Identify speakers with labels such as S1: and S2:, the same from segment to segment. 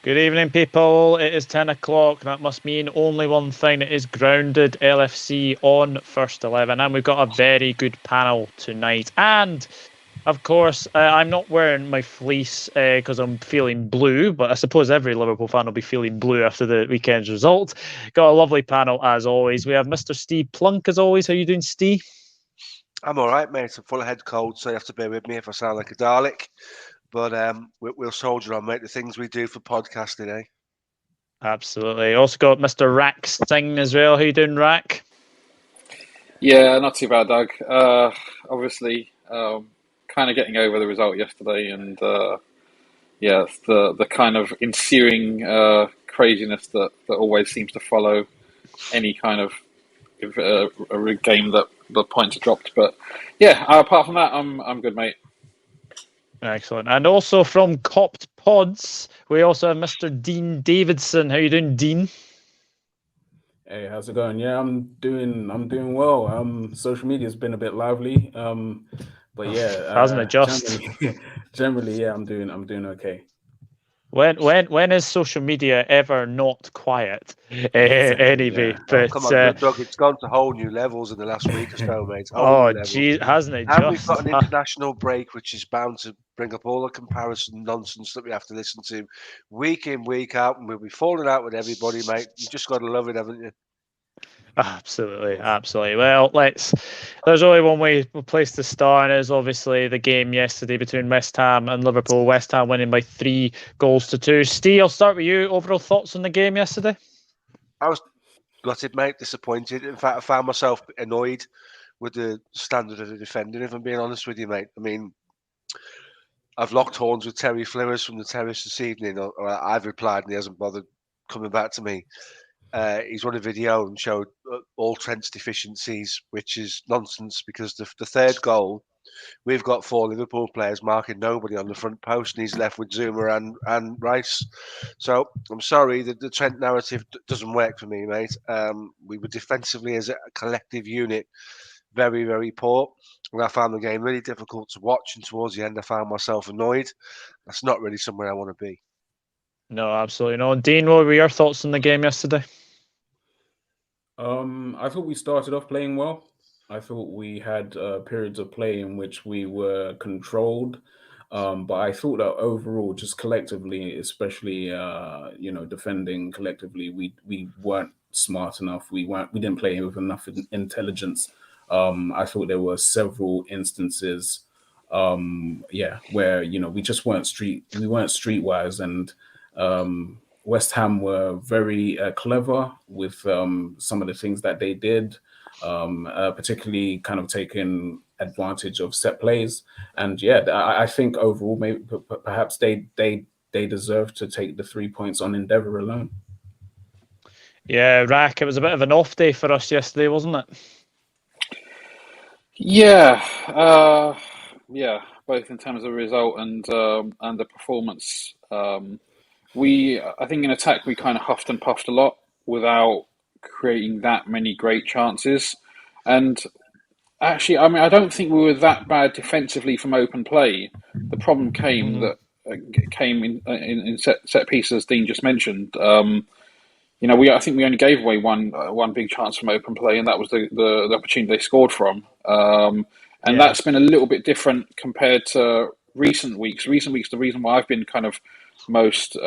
S1: Good evening, people. It is 10 o'clock. That must mean only one thing. It is grounded LFC on First 11. And we've got a very good panel tonight. And, of course, I'm not wearing my fleece because I'm feeling blue, but I suppose every Liverpool fan will be feeling blue after the weekend's result. Got a lovely panel, as always. We have Mr. Steve Plunk, as always. How you doing, Steve?
S2: I'm all right, mate. I'm full of head cold, so you have to bear with me if I sound like a Dalek. But we'll soldier on, mate. The things we do for podcasting, eh?
S1: Absolutely. Also got Mr. Rack Sting as well. How you doing, Rack?
S3: Yeah, not too bad, Doug. Obviously, kind of getting over the result yesterday, and yeah, it's the kind of ensuing craziness that always seems to follow any kind of a game that the points are dropped. But yeah, apart from that, I'm good, mate.
S1: Excellent. And also from Copt Pods, we also have Mr. Dean Davidson. How you doing, Dean?
S4: Hey, how's it going? Yeah, I'm doing well. Social media's been a bit lively. But yeah,
S1: hasn't it just?
S4: Generally, yeah, I'm doing okay.
S1: When is social media ever not quiet? Anyway,
S4: Yeah.
S1: but
S2: Come on, Doug. It's gone to whole new levels in the last week or so, mate.
S1: Oh, gee, hasn't it
S2: And we've
S1: just?
S2: got an international break, which is bound to bring up all the comparison nonsense that we have to listen to week in, week out, and we'll be falling out with everybody, mate. You just got to love it, haven't you?
S1: Absolutely, absolutely. Well, there's only one place to start, and it is obviously the game yesterday between West Ham and Liverpool. West Ham winning by 3-2. Steve, I'll start with you. Overall thoughts on the game yesterday?
S2: I was gutted, mate, disappointed. In fact, I found myself annoyed with the standard of the defending, if I'm being honest with you, mate. I mean, I've locked horns with Terry Flowers from the terrace this evening, or I've replied and he hasn't bothered coming back to me. He's run a video and showed all Trent's deficiencies, which is nonsense because the third goal, we've got 4 Liverpool players marking nobody on the front post, and he's left with Zuma and Rice. So I'm sorry, the Trent narrative doesn't work for me, mate. We were defensively as a collective unit very, very poor. And I found the game really difficult to watch, and towards the end, I found myself annoyed. That's not really somewhere I want to be.
S1: No, absolutely no. Dean, what were your thoughts on the game yesterday?
S4: I thought we started off playing well. I thought we had periods of play in which we were controlled. But I thought that overall, just collectively, especially defending collectively, we weren't smart enough. We didn't play with enough intelligence. I thought there were several instances, where we just weren't streetwise, and West Ham were very clever with some of the things that they did, particularly kind of taking advantage of set plays. And yeah, I think overall, maybe perhaps they deserve to take the 3 points on endeavour alone.
S1: Yeah, Rack, it was a bit of an off day for us yesterday, wasn't it?
S3: Yeah, both in terms of the result and the performance. I think in attack we kind of huffed and puffed a lot without creating that many great chances. And actually, I mean, I don't think we were that bad defensively from open play. The problem came in set pieces, as Dean just mentioned. I think we only gave away one big chance from open play, and that was the opportunity they scored from. That's been a little bit different compared to recent weeks. Recent weeks, the reason why I've been kind of most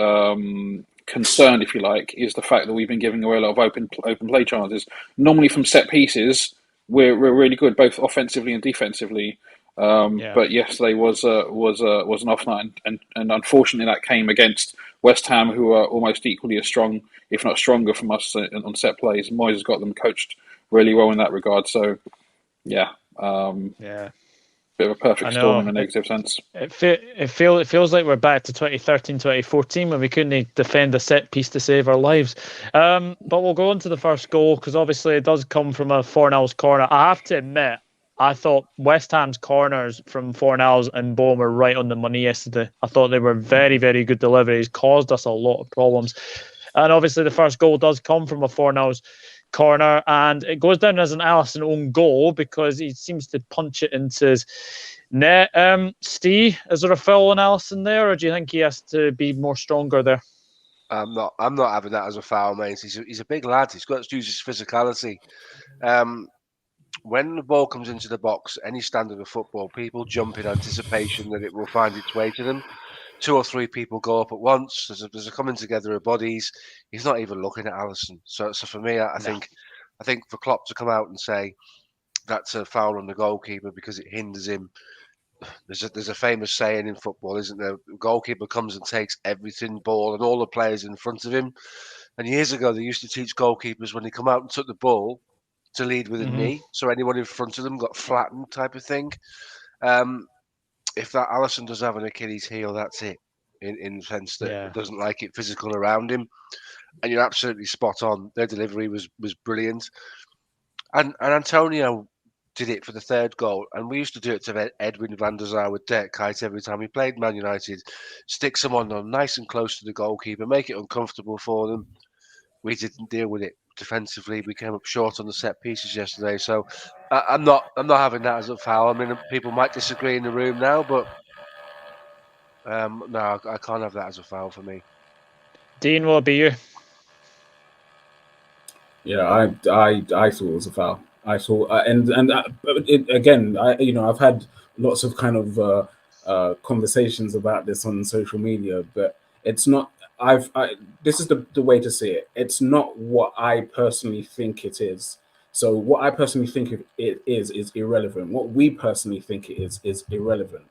S3: concerned, if you like, is the fact that we've been giving away a lot of open play chances. Normally from set pieces, we're really good both offensively and defensively. But yesterday was an off night, and unfortunately that came against West Ham, who are almost equally as strong, if not stronger, from us on set plays. Moyes has got them coached really well in that regard. So, bit of a perfect storm in a negative sense.
S1: It feels like we're back to 2013, 2014 when we couldn't defend a set piece to save our lives. But we'll go on to the first goal because obviously it does come from a Fornals corner. I have to admit, I thought West Ham's corners from Fornals and Bowen were right on the money yesterday. I thought they were very, very good deliveries, caused us a lot of problems. And obviously the first goal does come from a Fornals corner, and it goes down as an Alisson own goal because he seems to punch it into his net. Steve, is there a foul on Alisson there, or do you think he has to be more stronger there?
S2: I'm not having that as a foul, mate. He's a big lad. He's got to use his physicality. When the ball comes into the box, any standard of football, people jump in anticipation that it will find its way to them. 2 or 3 people go up at once. There's a coming together of bodies. He's not even looking at Alisson. So for me, I think for Klopp to come out and say that's a foul on the goalkeeper because it hinders him. There's a famous saying in football, isn't there? The goalkeeper comes and takes everything, ball and all the players in front of him. And years ago, they used to teach goalkeepers when they come out and took the ball to lead with a knee, so anyone in front of them got flattened, type of thing. If that Alisson does have an Achilles heel, that's it. In the sense that doesn't like it physical around him. And you're absolutely spot on. Their delivery was brilliant. And Antonio did it for the third goal. And we used to do it to Edwin van der Sar with Dirk Kuyt every time we played Man United. Stick someone on nice and close to the goalkeeper, make it uncomfortable for them. We didn't deal with it defensively. We came up short on the set pieces yesterday. So I'm not having that as a foul. I mean, people might disagree in the room now, but no, I can't have that as a foul for me.
S1: Dean, will it be you?
S4: Yeah, I thought it was a foul. I thought, again, I've had lots of kind of conversations about this on social media, but it's not. This is the way to see it. It's not what I personally think it is. So what I personally think it is irrelevant. What we personally think it is irrelevant.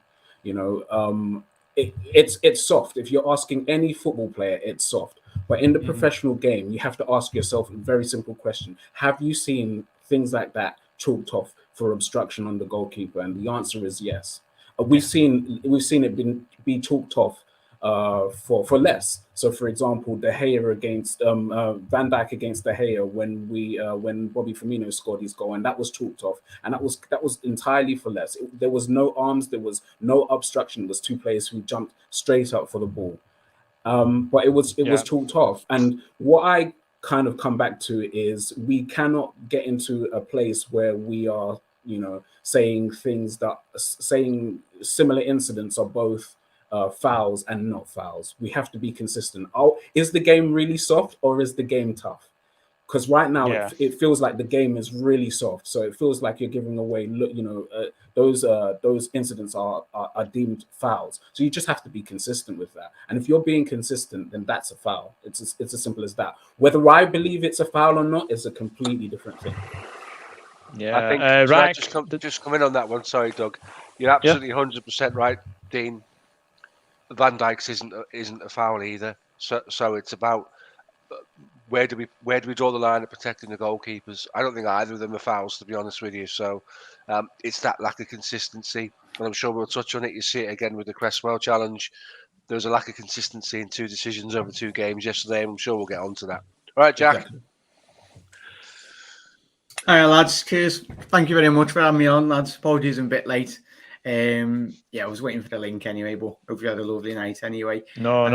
S4: It's soft. If you're asking any football player, it's soft. But in the professional game, you have to ask yourself a very simple question. Have you seen things like that chalked off for obstruction on the goalkeeper? And the answer is yes. We've seen it be chalked off for less. So, for example, De Gea against Van Dijk against De Gea when Bobby Firmino scored his goal, and that was chalked off, and that was entirely for less. There was no arms, there was no obstruction. It was 2 players who jumped straight up for the ball. But it was chalked off. And what I kind of come back to is we cannot get into a place where we are, saying similar incidents are both fouls and not fouls. We have to be consistent. Is the game really soft or is the game tough? Because right now it feels like the game is really soft. So it feels like you're giving away, those incidents are deemed fouls. So you just have to be consistent with that. And if you're being consistent, then that's a foul. It's as simple as that. Whether I believe it's a foul or not is a completely different thing.
S2: Yeah, I think just come in on that one. Sorry, Doug. You're absolutely 100% right, Dean. Van Dijk's isn't a foul either. So it's about where do we draw the line of protecting the goalkeepers? I don't think either of them are fouls, to be honest with you. So it's that lack of consistency, and I'm sure we'll touch on it. You see it again with the Cresswell challenge. There was a lack of consistency in 2 decisions over 2 games yesterday, and I'm sure we'll get onto that. All right, Jack.
S4: Exactly.
S5: All right, lads. Cheers. Thank you very much for having me on, lads. Apologies, I'm a bit late. I was waiting for the link anyway, but hope you had a lovely night anyway.
S1: No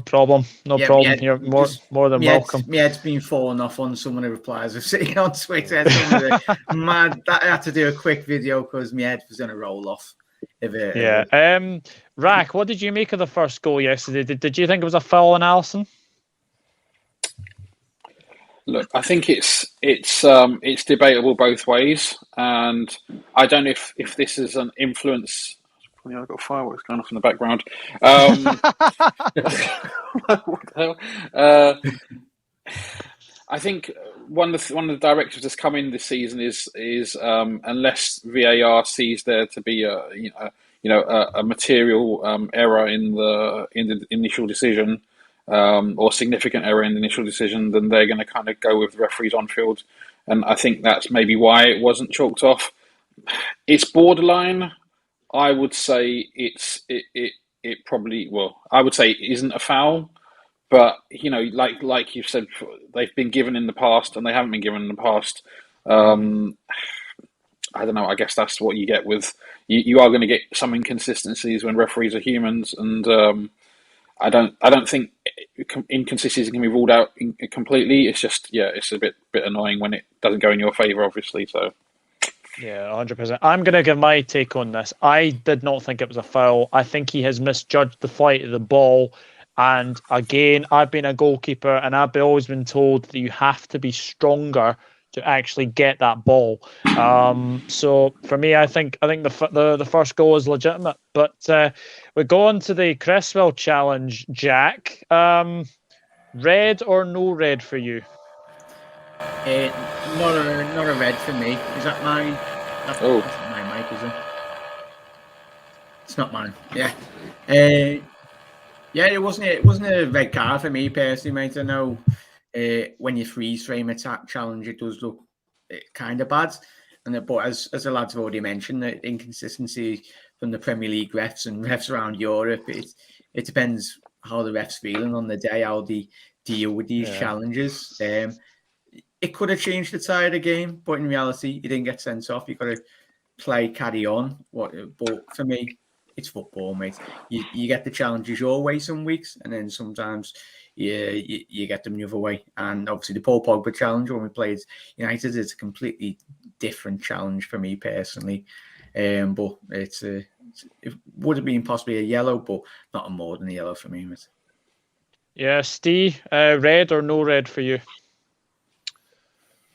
S1: problem. No problem. You're more than welcome.
S5: My head's been falling off on some of the replies I've seen on Twitter. Mad. I had to do a quick video because my head was going to roll off.
S1: Rack, what did you make of the first goal yesterday? Did you think it was a foul on Alisson?
S3: Look, I think it's debatable both ways, and I don't know if this is an influence. I've got fireworks going off in the background. What the hell? I think one of the directives that's come in this season is unless VAR sees there to be a material error in the initial decision. Or significant error in the initial decision, then they're going to kind of go with the referees on field, and I think that's maybe why it wasn't chalked off. It's borderline. I would say it probably I would say it isn't a foul, but like you've said, they've been given in the past and they haven't been given in the past. I don't know. I guess that's what you get with you are going to get some inconsistencies when referees are humans, and I don't think inconsistencies can be ruled out completely. It's just it's a bit annoying when it doesn't go in your favour, obviously. So.
S1: Yeah, 100%. I'm going to give my take on this. I did not think it was a foul. I think he has misjudged the flight of the ball. And again, I've been a goalkeeper, and I've always been told that you have to be stronger to actually get that ball. So for me, I think the first goal is legitimate. But we go on to the Cresswell challenge, Jack. Red or no red for you?
S5: Not a red for me. Is that mine? That's not my mic, is it? It's not mine. Yeah. Yeah, it wasn't a red card for me personally, mate. I know when you freeze frame attack challenge, it does look kind of bad. But as the lads have already mentioned, the inconsistency from the Premier League refs and refs around Europe, it depends how the refs feeling on the day, how they deal with these challenges. It could have changed the tide of the game, but in reality, you didn't get sent off. You got to carry on. But for me, it's football, mate. You get the challenges your way some weeks, and then sometimes you get them the other way. And obviously, the Paul Pogba challenge when we played United is a completely different challenge for me personally. But it would have been possibly a yellow, but not a more than a yellow for me, mate.
S1: Yeah, Steve, red or no red for you?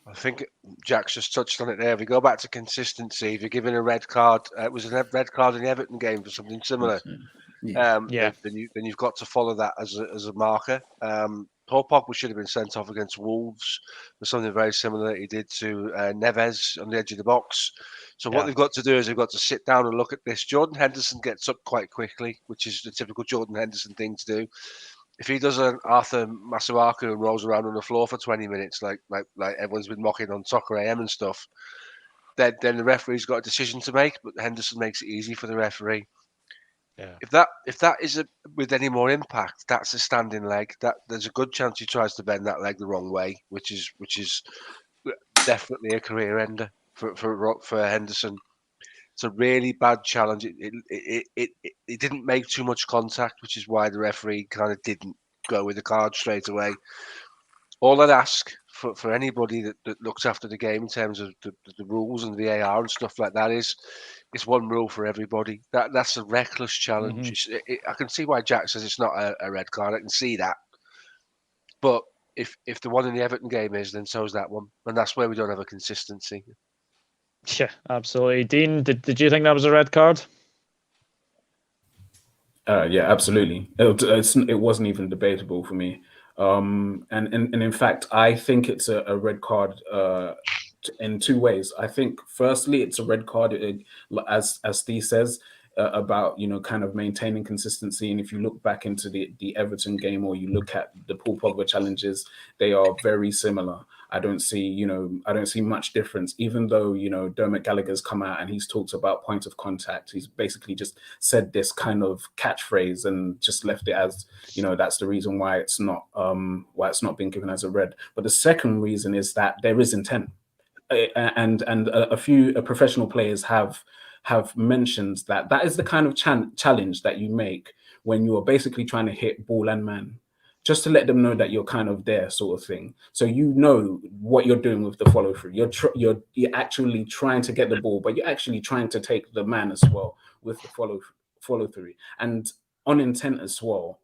S2: I think Jack's just touched on it there. If we go back to consistency, if you're given a red card, it was a red card in the Everton game for something similar. Then you've got to follow that as a marker. Paul Pogba should have been sent off against Wolves for something very similar that he did to Neves on the edge of the box. So what they've got to do is they've got to sit down and look at this. Jordan Henderson gets up quite quickly, which is the typical Jordan Henderson thing to do. If he does an Arthur Masuaku and rolls around on the floor for 20 minutes, like everyone's been mocking on Soccer AM and stuff, then the referee's got a decision to make. But Henderson makes it easy for the referee. Yeah. If that is with any more impact, that's a standing leg. That there's a good chance he tries to bend that leg the wrong way, which is definitely a career ender for Henderson. It's a really bad challenge. It didn't make too much contact, which is why the referee kind of didn't go with the card straight away. All I'd ask for anybody that looks after the game in terms of the rules and VAR and stuff like that is one rule for everybody. That's a reckless challenge. I can see why Jack says it's not a red card. I can see that. But if the one in the Everton game is, then so's that one. And that's where we don't have a consistency.
S1: Yeah, absolutely. Dean, did you think that was a red card?
S4: Yeah, absolutely. It wasn't even debatable for me. And in fact, I think it's a red card in two ways. I think, firstly, it's a red card, as Steve says, about kind of maintaining consistency. And if you look back into the Everton game, or you look at the Paul Pogba challenges, they are very similar. I don't see much difference, even though, Dermot Gallagher's come out and he's talked about point of contact. He's basically just said this kind of catchphrase and just left it as, that's the reason why it's not been given as a red. But the second reason is that there is intent. And a few professional players have mentioned that is the kind of challenge that you make when you are basically trying to hit ball and man, just to let them know that you're kind of there, sort of thing. So what you're doing with the follow through. You're actually trying to get the ball, but you're actually trying to take the man as well with the follow through. And on intent as well.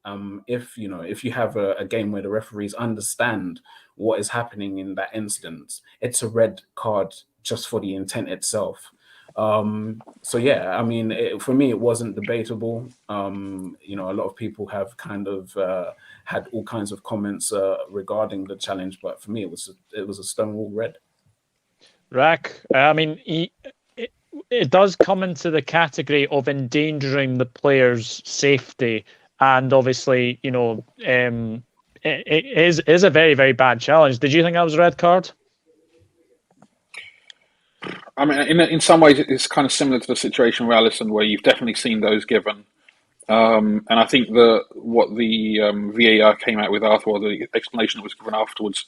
S4: If you have a game where the referees understand what is happening in that instance, it's a red card just for the intent itself. So yeah, I mean, for me, it wasn't debatable. A lot of people have kind of had all kinds of comments regarding the challenge, but for me, it was a stonewall red.
S1: Rack, I mean, it does come into the category of endangering the player's safety, and obviously, it is a very, very bad challenge. Did you think that was a red card?
S3: I mean, in some ways, it's kind of similar to the situation with Alisson, where you've definitely seen those given. And I think what the VAR came out with after, or the explanation that was given afterwards,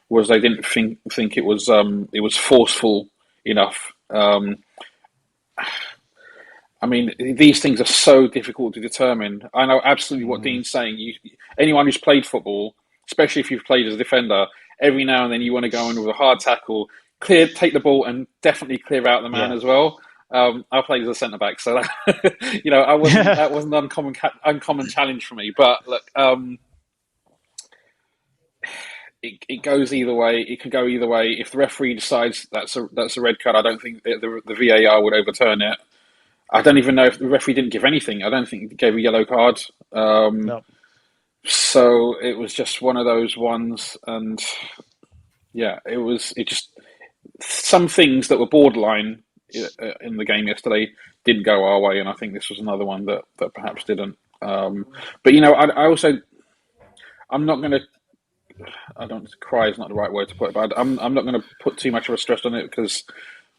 S3: was they didn't think it was forceful enough. I mean, these things are so difficult to determine. I know absolutely what Dean's saying. Anyone who's played football, especially if you've played as a defender, every now and then you want to go in with a hard tackle, take the ball and definitely clear out the man as well. I played as a centre back, so that, that wasn't an uncommon challenge for me. But look, it goes either way. It can go either way. If the referee decides that's a red card, I don't think the VAR would overturn it. I don't even know if the referee didn't give anything. I don't think he gave a yellow card.
S1: No.
S3: So it was just one of those ones, and yeah, it just some things that were borderline in the game yesterday didn't go our way, and I think this was another one that perhaps didn't. But I also, I'm not going to. I don't cry is not the right word to put it, but I'm not going to put too much of a stress on it because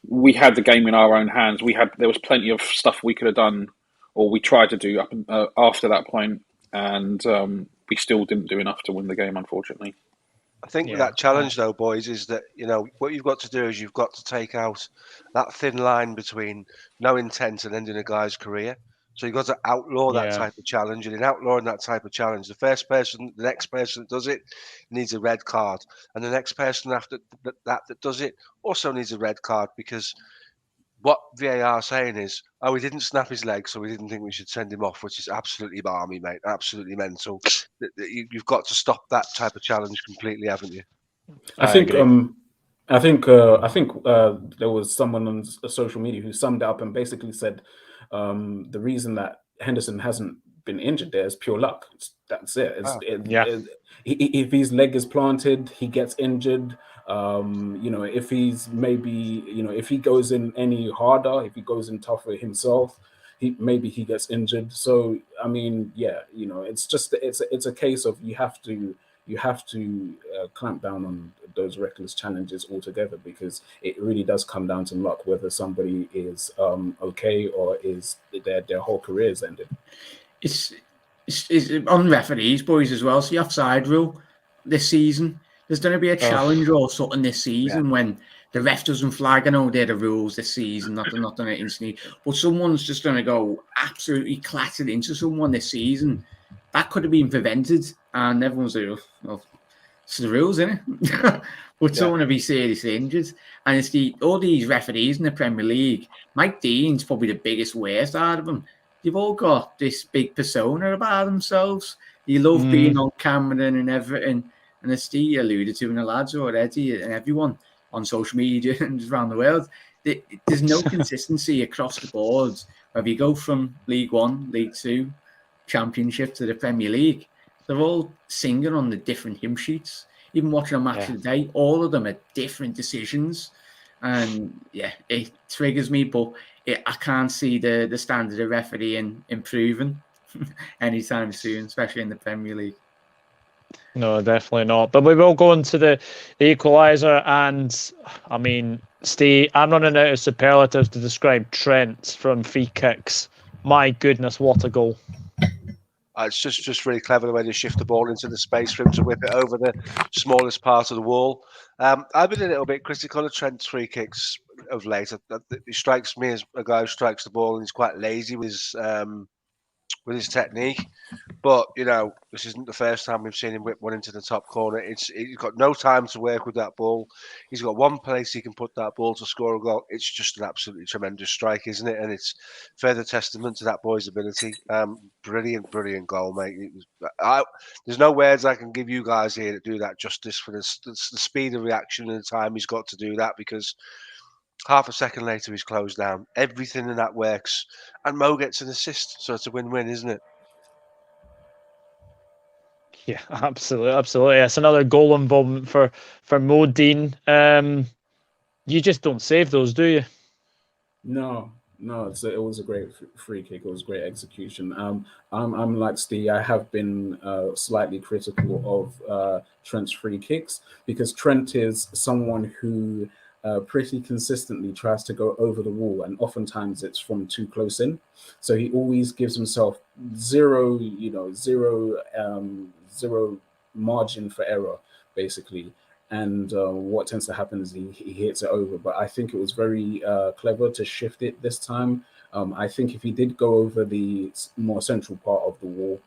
S3: we had the game in our own hands. There was plenty of stuff we could have done, or we tried to do up after that point, and we still didn't do enough to win the game, unfortunately.
S2: I think with that challenge, though, boys, is that, what you've got to do is you've got to take out that thin line between no intent and ending a guy's career. So you've got to outlaw that type of challenge. And in outlawing that type of challenge, the next person that does it needs a red card. And the next person after that does it also needs a red card, because what VAR are saying is, we didn't snap his leg, so we didn't think we should send him off, which is absolutely balmy, mate. Absolutely mental. You've got to stop that type of challenge completely, haven't you?
S4: I think there was someone on social media who summed it up and basically said the reason that Henderson hasn't been injured there is pure luck. That's it. If his leg is planted, he gets injured. If he's if he goes in any harder, if he goes in tougher himself, he gets injured. So I mean, it's a case of you have to clamp down on those reckless challenges altogether, because it really does come down to luck whether somebody is okay or is their whole career is ended.
S5: It's on referees, boys, as well. So the offside rule this season, there's going to be a challenge or something this season when the ref doesn't flag. I know they're the rules this season, not done it instantly, but someone's just going to go absolutely clattered into someone this season. That could have been prevented, and everyone's like, well, it's the rules, isn't it? But someone to be seriously injured. And it's all these referees in the Premier League. Mike Dean's probably the biggest worst out of them. They've all got this big persona about themselves. They love being on camera and everything. And as Steve alluded to, and the lads already, and everyone on social media and around the world, there's no consistency across the board. Whether you go from League One, League Two, Championship to the Premier League, they're all singing on the different hymn sheets. Even watching a match of the day, all of them are different decisions. And it triggers me, but I can't see the standard of refereeing improving anytime soon, especially in the Premier League.
S1: No, definitely not. But we will go into the equaliser, and I mean, Steve, I'm running out of superlatives to describe Trent from free kicks. My goodness, what a goal!
S2: It's just really clever the way they shift the ball into the space for him to whip it over the smallest part of the wall. I've been a little bit critical of Trent's free kicks of late. He strikes me as a guy who strikes the ball and he's quite lazy with his technique. But, this isn't the first time we've seen him whip one into the top corner. He's got no time to work with that ball. He's got one place he can put that ball to score a goal. It's just an absolutely tremendous strike, isn't it? And it's further testament to that boy's ability. Brilliant goal, mate. There's no words I can give you guys here to do that justice for the speed of reaction and the time he's got to do that, because half a second later he's closed down. Everything in that works. And Mo gets an assist, so it's a win-win, isn't it?
S1: Yeah, absolutely. It's another goal involvement for Mo Dean. You just don't save those, do you?
S4: No. It was a great free kick. It was great execution. I'm like Steve. I have been slightly critical of Trent's free kicks, because Trent is someone who pretty consistently tries to go over the wall, and oftentimes it's from too close in. So he always gives himself zero margin for error, basically. And what tends to happen is he hits it over. But I think it was very clever to shift it this time. I think if he did go over the more central part of the wall,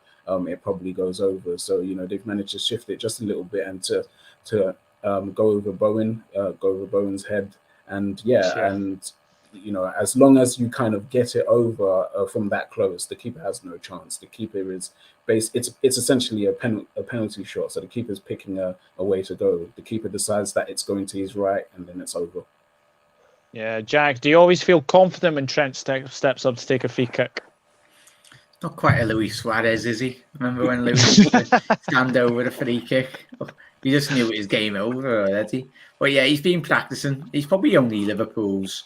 S4: it probably goes over. So, they've managed to shift it just a little bit and to go over Bowen's head. And and as long as you kind of get it over from that close, the keeper has no chance. The keeper is it's essentially a penalty shot. So the keeper's picking a way to go. The keeper decides that it's going to his right, and then it's over.
S1: Yeah, Jack, do you always feel confident when Trent steps up to take a free kick?
S5: Not quite a Luis Suarez, is he? Remember when Luis used to stand over a free kick? You just knew it was game over already. But yeah, he's been practicing. He's probably only Liverpool's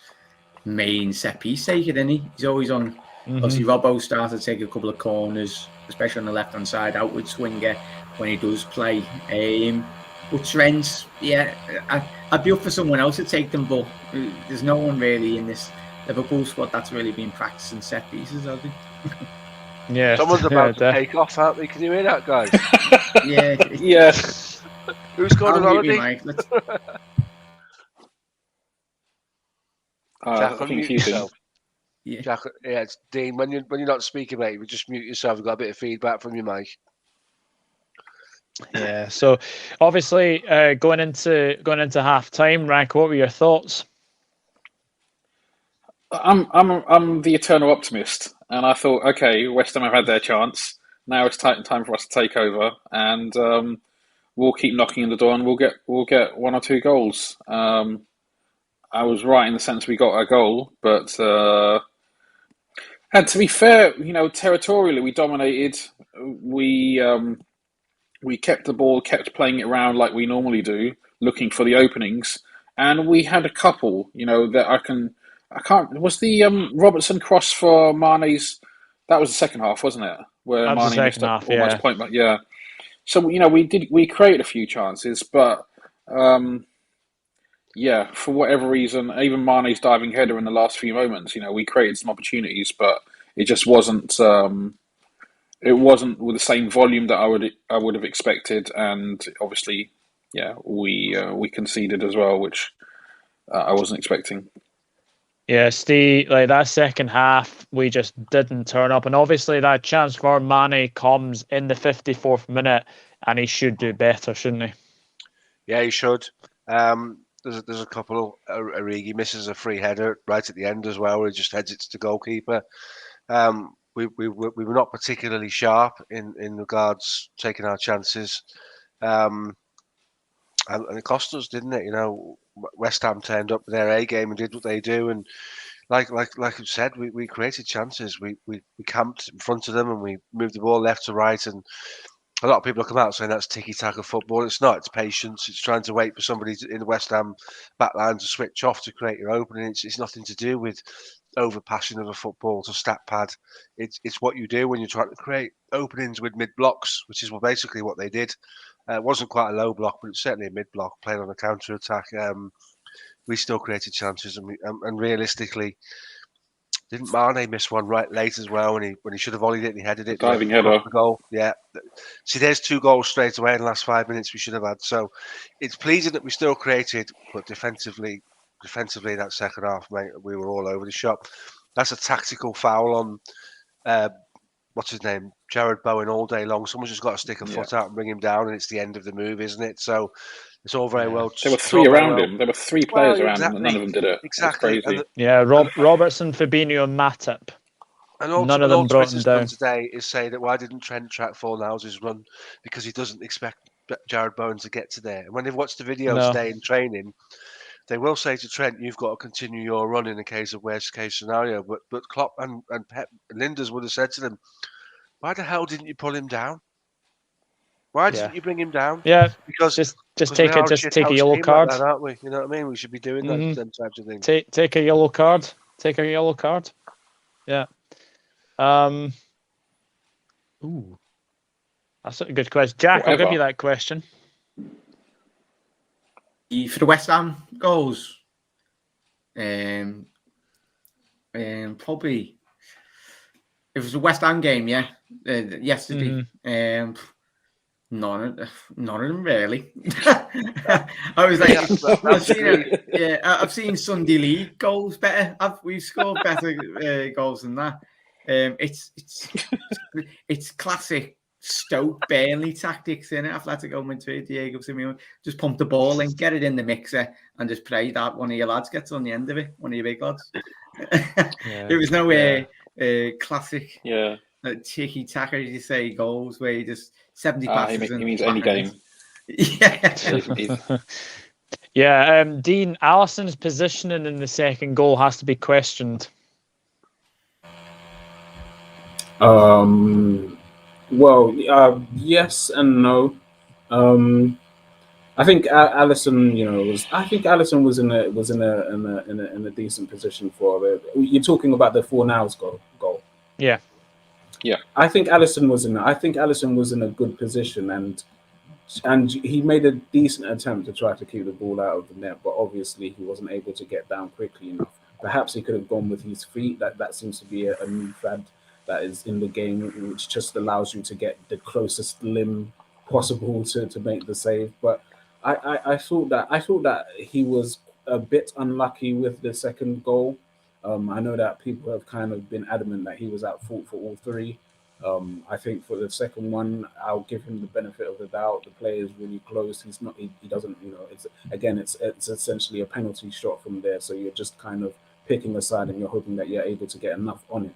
S5: main set piece taker, isn't he? He's always on.
S1: Mm-hmm.
S5: Obviously, Robbo started to take a couple of corners, especially on the left-hand side, outward swinger when he does play. But Trent, yeah, I'd be up for someone else to take them, but there's no one really in this Liverpool squad that's really been practicing set pieces, have they?
S1: Yeah,
S2: someone's about to take off, aren't they? Can you hear that, guys?
S5: Yeah.
S3: Yeah.
S2: Who's going on holiday? Jack,
S3: I think
S2: unmute yourself.
S5: Yeah.
S2: Jack, yeah, it's Dean. When you're not speaking, mate, you just mute yourself. You've got a bit of feedback from your mic.
S1: Yeah. So obviously, going into half time, Rank, what were your thoughts?
S3: I'm the eternal optimist, and I thought, okay, West Ham have had their chance. Now it's time for us to take over, and we'll keep knocking on the door, and we'll get 1 or 2 goals. I was right in the sense we got our goal, but and to be fair, territorially we dominated. We kept the ball, kept playing it around like we normally do, looking for the openings, and we had a couple, that I can't. Was the Robertson cross for Mane's? That was the second half, wasn't it? Where
S1: That was
S3: Mane
S1: the
S3: missed
S1: second
S3: up
S1: half,
S3: almost
S1: yeah.
S3: point back. Yeah. So we created a few chances, but yeah, for whatever reason, even Mane's diving header in the last few moments, we created some opportunities, but it just wasn't. It wasn't with the same volume that I would have expected, and obviously, yeah, we conceded as well, which I wasn't expecting.
S1: Yeah, Steve, like that second half, we just didn't turn up. And obviously that chance for Mane comes in the 54th minute, and he should do better, shouldn't he?
S2: Yeah, he should. There's a couple. Origi misses a free header right at the end as well, where he just heads it to the goalkeeper. We were not particularly sharp in regards taking our chances. And it cost us, didn't it? West Ham turned up with their A game and did what they do, and like you said, we created chances. We camped in front of them and we moved the ball left to right. And a lot of people have come out saying that's tiki-taka football. It's not. It's patience. It's trying to wait for somebody in the West Ham backline to switch off to create your opening. It's nothing to do with overpassing of a football to stat pad. It's what you do when you're trying to create openings with mid blocks, which is basically what they did. It wasn't quite a low block, but it's certainly a mid block playing on a counter attack. We still created chances, and realistically, didn't Mane miss one right late as well when he should have volleyed it and he headed it
S3: Diving header.
S2: the goal? Yeah. See, there's 2 goals straight away in the last 5 minutes we should have had. So it's pleasing that we still created, but defensively that second half, mate, we were all over the shop. That's a tactical foul on what's his name, Jared Bowen, all day long. Someone's just got to stick a foot out and bring him down, and it's the end of the move, isn't it? So it's all very well.
S3: There were 3 around him. There were 3 players around him, and none of them did it.
S2: Exactly.
S3: Crazy.
S1: Robertson, Fabinho, and Matip.
S2: And
S1: none of them brought him down.
S2: Today is saying that why didn't Trent track Fornals' run? Because he doesn't expect Jared Bowen to get to there. And when they've watched the video today in training, they will say to Trent, "You've got to continue your run in the case of worst case scenario." But Klopp and Pep and Linders would have said to them, "Why the hell didn't you pull him down? Why didn't you bring him down?"
S1: Yeah,
S2: because
S1: just take a yellow card,
S2: like that, aren't we? You know what I mean? We should be doing them types of things.
S1: Take a yellow card. Take a yellow card. Yeah. Ooh, that's a good question, Jack. I'll give you that question.
S5: For the West Ham goals, probably if it was a West Ham game, yesterday. None of them really. I was like, I've seen Sunday League goals better. We've scored better goals than that. It's classic Stoke Burnley tactics in it. Atletico Madrid, Diego Simeone, just pump the ball in, get it in the mixer, and just pray that one of your lads gets on the end of it. One of your big lads. It was no classic.
S3: Yeah.
S5: Tiki taka, as you say, goals where you just 70 passes.
S3: He means any game.
S5: Yeah.
S1: Dean, Alisson's positioning in the second goal has to be questioned.
S4: Well, yes and no. I think Alisson, Alisson was in a decent position for it. You're talking about the Fornals goal.
S1: Yeah.
S4: I think Alisson was in a good position, and he made a decent attempt to try to keep the ball out of the net, but obviously he wasn't able to get down quickly enough. Perhaps he could have gone with his feet. That seems to be a new fad that is in the game, which just allows you to get the closest limb possible to make the save. But I thought that he was a bit unlucky with the second goal. I know that people have kind of been adamant that he was at fault for all three. I think for the second one, I'll give him the benefit of the doubt. The player is really close. He's not. He doesn't. It's essentially a penalty shot from there. So you're just kind of picking a side, and you're hoping that you're able to get enough on it.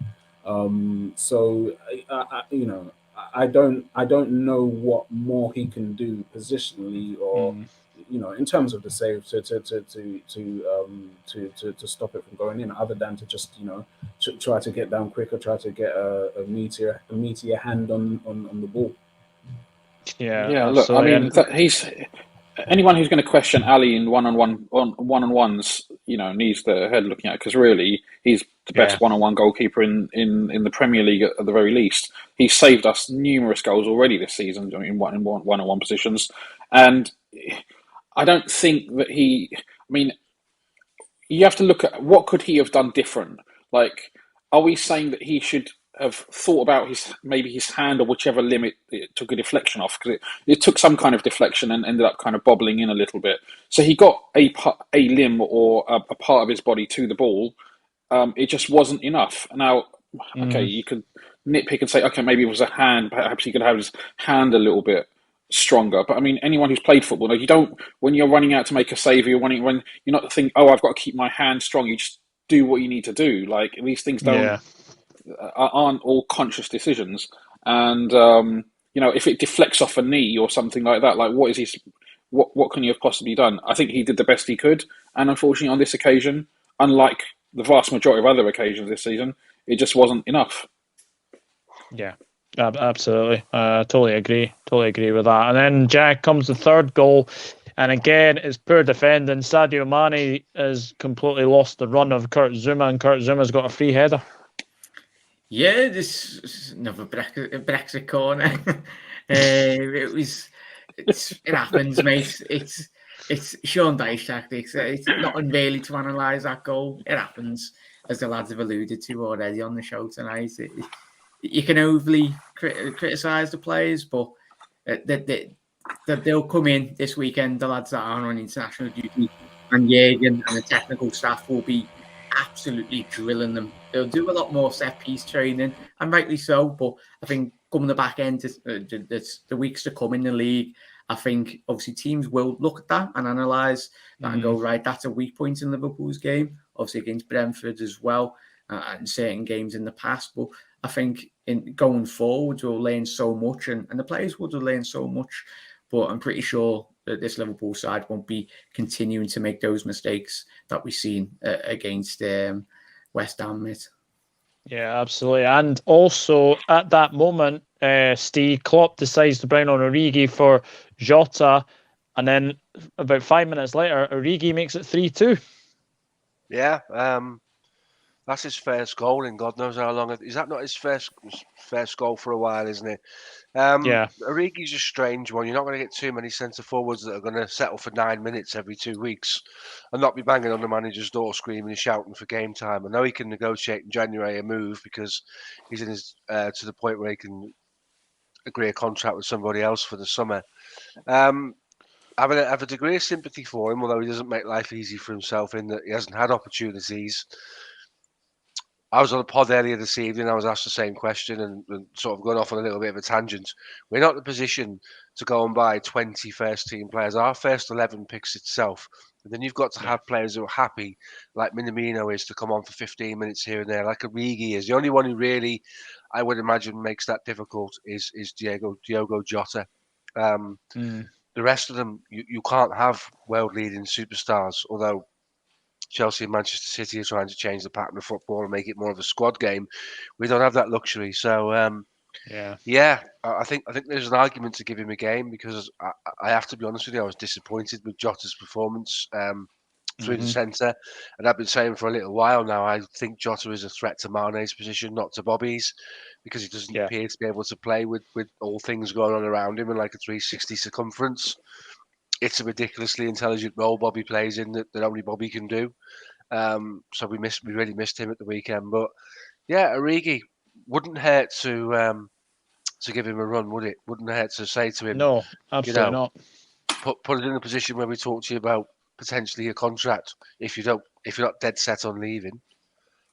S4: I don't know what more he can do positionally or in terms of the save to stop it from going in, other than to just try to get down quicker, try to get a meteor hand on the ball.
S3: Yeah. Look, I mean, he's anyone who's going to question Ali in one-on-ones, needs their head looking at, because really he's the best one-on-one goalkeeper in the Premier League at the very least. He's saved us numerous goals already this season in one-on-one positions, and I don't think that you have to look at what could he have done different. Like, are we saying that he should have thought about his hand or whichever limb it took a deflection off, because it took some kind of deflection and ended up kind of bobbling in a little bit. So he got a limb or a part of his body to the ball. It just wasn't enough. Now, okay, you could nitpick and say, okay, maybe it was a hand. Perhaps he could have his hand a little bit stronger. But I mean, anyone who's played football, you don't, when you're running out to make a save, when you're not think, oh, I've got to keep my hand strong. You just do what you need to do. Like, these things aren't all conscious decisions. And if it deflects off a knee or something like that, like what can you have possibly done? I think he did the best he could, and unfortunately on this occasion, unlike the vast majority of other occasions this season, it just wasn't enough.
S1: Yeah, absolutely. Totally agree with that. And then Jack comes the third goal, and again it's poor defending. Sadio Mane has completely lost the run of Kurt Zouma, and Kurt Zouma's got a free header.
S5: Yeah, this is another Brexit corner. It happens, mate. It's Sean Dyche tactics. It's not unreally to analyse that goal. It happens, as the lads have alluded to already on the show tonight. You can overly criticise the players, but they'll come in this weekend, the lads that are on international duty, and Jürgen and the technical staff will be absolutely drilling them. They'll do a lot more set piece training, and rightly so. But I think coming the back end, the weeks to come in the league, I think obviously teams will look at that and analyse that and go, right, that's a weak point in Liverpool's game, obviously against Brentford as well, and certain games in the past. But I think in going forward, we'll learn so much, and the players would have learned so much. But I'm pretty sure that this Liverpool side won't be continuing to make those mistakes that we've seen against West Ham, mate.
S1: Yeah, absolutely. And also at that moment, Steve Klopp decides to bring on Origi for Jota, and then about 5 minutes later, Origi makes it 3-2.
S2: Yeah, that's his first goal in God knows how long. Is that not his first goal for a while, isn't it?
S1: Yeah.
S2: Origi's a strange one. You're not going to get too many centre forwards that are going to settle for 9 minutes every 2 weeks and not be banging on the manager's door screaming and shouting for game time. I know he can negotiate in January a move because he's in his to the point where he can agree a contract with somebody else for the summer. I have a degree of sympathy for him, although he doesn't make life easy for himself in that he hasn't had opportunities. I was on a pod earlier this evening. I was asked the same question and sort of going off on a little bit of a tangent. We're not in a position to go and buy 20 first-team players. Our first 11 picks itself. And then you've got to have players who are happy, like Minamino is, to come on for 15 minutes here and there, like Origi is. The only one who really, I would imagine, makes that difficult is Diogo Jota. The rest of them, you can't have world-leading superstars, although Chelsea and Manchester City are trying to change the pattern of football and make it more of a squad game. We don't have that luxury. So, I think there's an argument to give him a game, because I have to be honest with you, I was disappointed with Jota's performance through the centre. And I've been saying for a little while now, I think Jota is a threat to Mane's position, not to Bobby's, because he doesn't appear to be able to play with all things going on around him in like a 360 circumference. It's a ridiculously intelligent role Bobby plays in that only Bobby can do. So we really missed him at the weekend. But yeah, Origi wouldn't hurt to give him a run, would it? Wouldn't hurt to say to him,
S1: no, absolutely not.
S2: Put it in a position where we talk to you about potentially a contract if you're not dead set on leaving.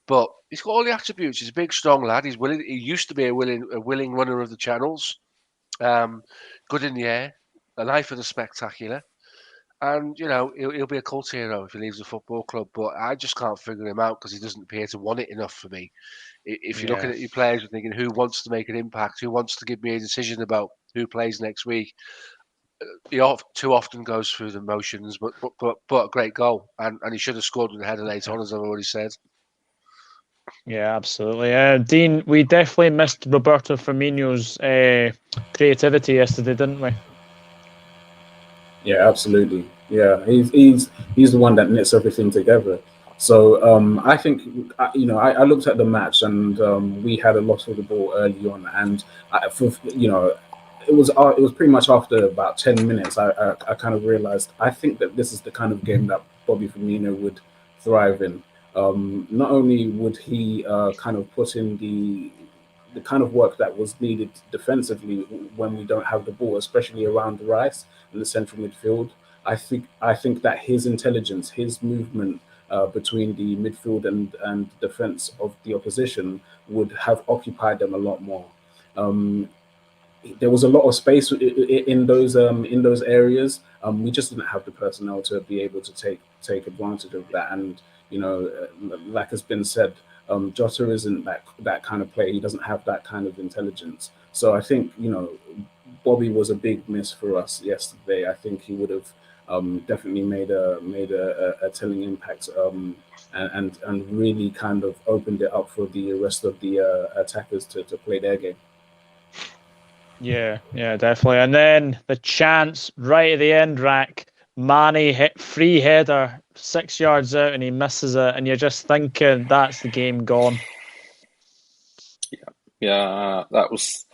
S2: But he's got all the attributes. He's a big, strong lad. He's willing. He used to be a willing runner of the channels. Good in the air, an eye for the spectacular. And, he'll be a cult hero if he leaves the football club. But I just can't figure him out, because he doesn't appear to want it enough for me. If you're looking at your players and thinking, who wants to make an impact? Who wants to give me a decision about who plays next week? He too often goes through the motions, but a great goal. And he should have scored with the header later on, as I've already said.
S1: Yeah, absolutely. Dean, we definitely missed Roberto Firmino's creativity yesterday, didn't we?
S4: Yeah, absolutely. Yeah, he's the one that knits everything together. So I think I looked at the match, and we had a lot of the ball early on, and it was pretty much after about 10 minutes I kind of realized I think that this is the kind of game that Bobby Firmino would thrive in. Not only would he kind of put in the kind of work that was needed defensively when we don't have the ball, especially around Rice in the central midfield. I think that his intelligence, his movement between the midfield and defense of the opposition would have occupied them a lot more. There was a lot of space in those areas. We just didn't have the personnel to be able to take advantage of that. And like has been said, Jota isn't that kind of player. He doesn't have that kind of intelligence. So I think Bobby was a big miss for us yesterday. I think he would have definitely made a telling impact and really kind of opened it up for the rest of the attackers to play their game.
S1: Yeah, definitely. And then the chance right at the end, Rack. Mane hit free header 6 yards out and he misses it, and you're just thinking that's the game gone.
S3: Yeah, that was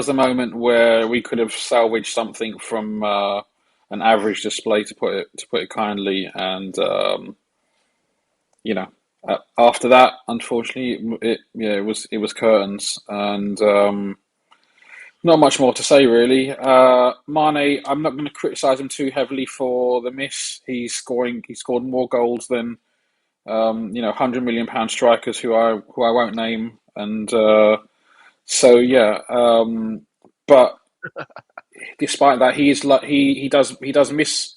S3: the moment where we could have salvaged something from an average display, to put it kindly. And after that, unfortunately, it was curtains, and not much more to say, really. Mane, I'm not going to criticise him too heavily for the miss. He scored more goals than £100 million strikers who I won't name, and but despite that, he does miss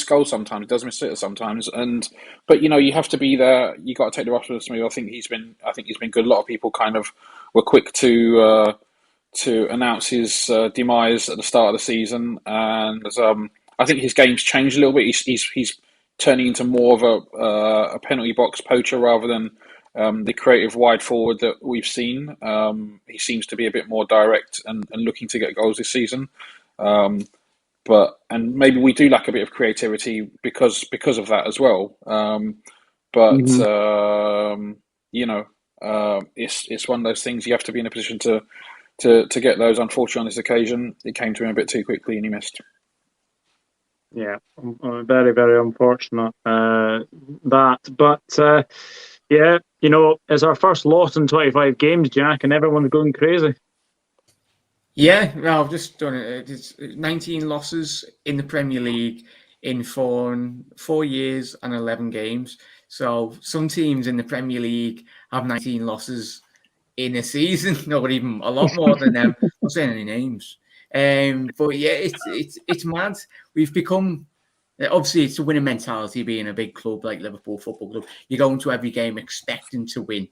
S3: goals sometimes. He does miss sitters sometimes, but you have to be there. You got to take the responsibility. I think he's been good. A lot of people kind of were quick to announce his demise at the start of the season, and I think his game's changed a little bit. He's turning into more of a penalty box poacher rather than the creative wide forward that we've seen. He seems to be a bit more direct and looking to get goals this season. But maybe we do lack a bit of creativity because of that as well. It's one of those things. You have to be in a position to get those. Unfortunately, on this occasion, it came to him a bit too quickly and he missed.
S1: Yeah, very, very unfortunate that. But it's our first loss in 25 games, Jack, and everyone's going crazy.
S5: Yeah, well, I've just done it. It's 19 losses in the Premier League in 4 years and 11 games. So some teams in the Premier League have 19 losses in a season, or even a lot more than them. I'm not saying any names. But yeah, it's mad. We've become, obviously, it's a winning mentality being a big club like Liverpool Football Club. You go into every game expecting to win.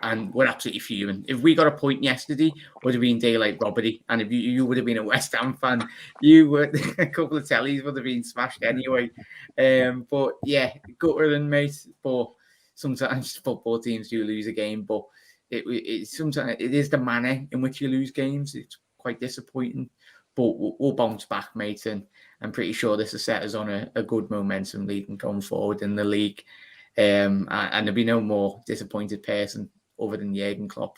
S5: And we're absolutely fuming. If we got a point yesterday, would have been daylight robbery. And if you would have been a West Ham fan, you would a couple of tellies would have been smashed anyway. But yeah, guttering, mate. But sometimes football teams do lose a game, but sometimes it is the manner in which you lose games. It's quite disappointing. But we'll bounce back, mate, and I'm pretty sure this has set us on a good momentum leading going forward in the league. And there'll be no more disappointed person other than Jurgen Klopp.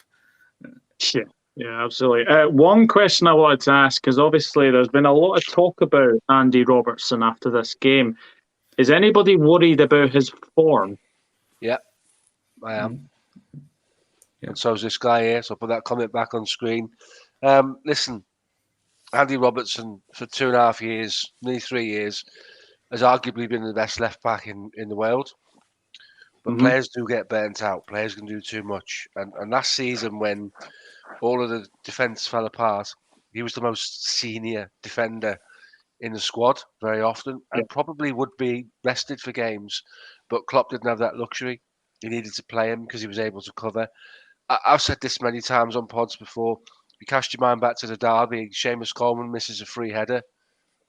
S1: Yeah, absolutely. One question I wanted to ask, because obviously there's been a lot of talk about Andy Robertson after this game. Is anybody worried about his form?
S2: Yeah, I am. And so is this guy here. So I'll put that comment back on screen. Listen, Andy Robertson for 2.5 years, nearly 3 years, has arguably been the best left back in the world. But players do get burnt out. Players can do too much. And last season, when all of the defence fell apart, he was the most senior defender in the squad very often, and probably would be rested for games. But Klopp didn't have that luxury. He needed to play him because he was able to cover. I've said this many times on pods before. You cast your mind back to the derby, Seamus Coleman misses a free header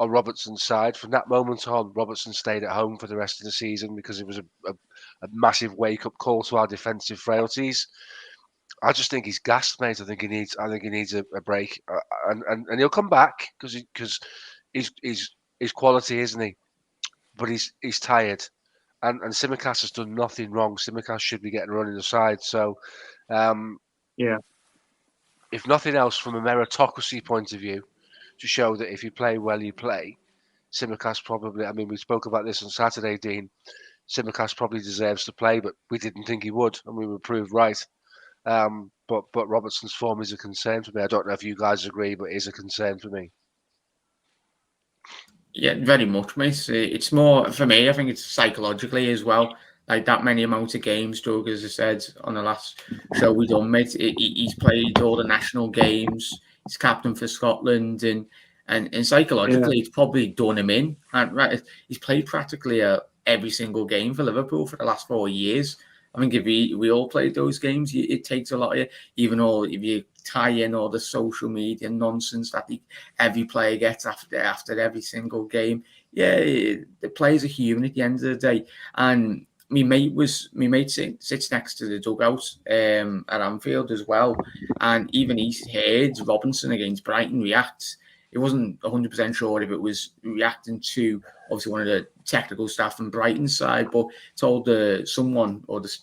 S2: on Robertson's side. From that moment on, Robertson stayed at home for the rest of the season because it was a massive wake-up call to our defensive frailties. I just think he's gassed, mate. I think he needs a break, and he'll come back because he's quality, isn't he? But he's tired, and Tsimikas has done nothing wrong. Tsimikas should be getting run in the side. So, if nothing else, from a meritocracy point of view, to show that if you play well, you play. Tsimikas probably. I mean, we spoke about this on Saturday, Dean. Tsimikas probably deserves to play, but we didn't think he would, and we were proved right. But Robertson's form is a concern for me. I don't know if you guys agree, but it is a concern for me.
S5: Yeah, very much, mate. It's more for me. I think it's psychologically as well. Like that many amount of games, Doug, as I said on the last show we done, mate. He's played all the national games. He's captain for Scotland, and psychologically, it's probably done him in. And he's played practically every single game for Liverpool for the last 4 years. I think if we all played those games, it takes a lot of you. Even all if you tie in all the social media nonsense that every player gets after every single game. Yeah, the players are human at the end of the day. And my mate sits next to the dugout at Anfield as well, and even he heard Robinson against Brighton react. He wasn't 100% sure if it was reacting to obviously one of the technical staff from Brighton's side, but told someone or the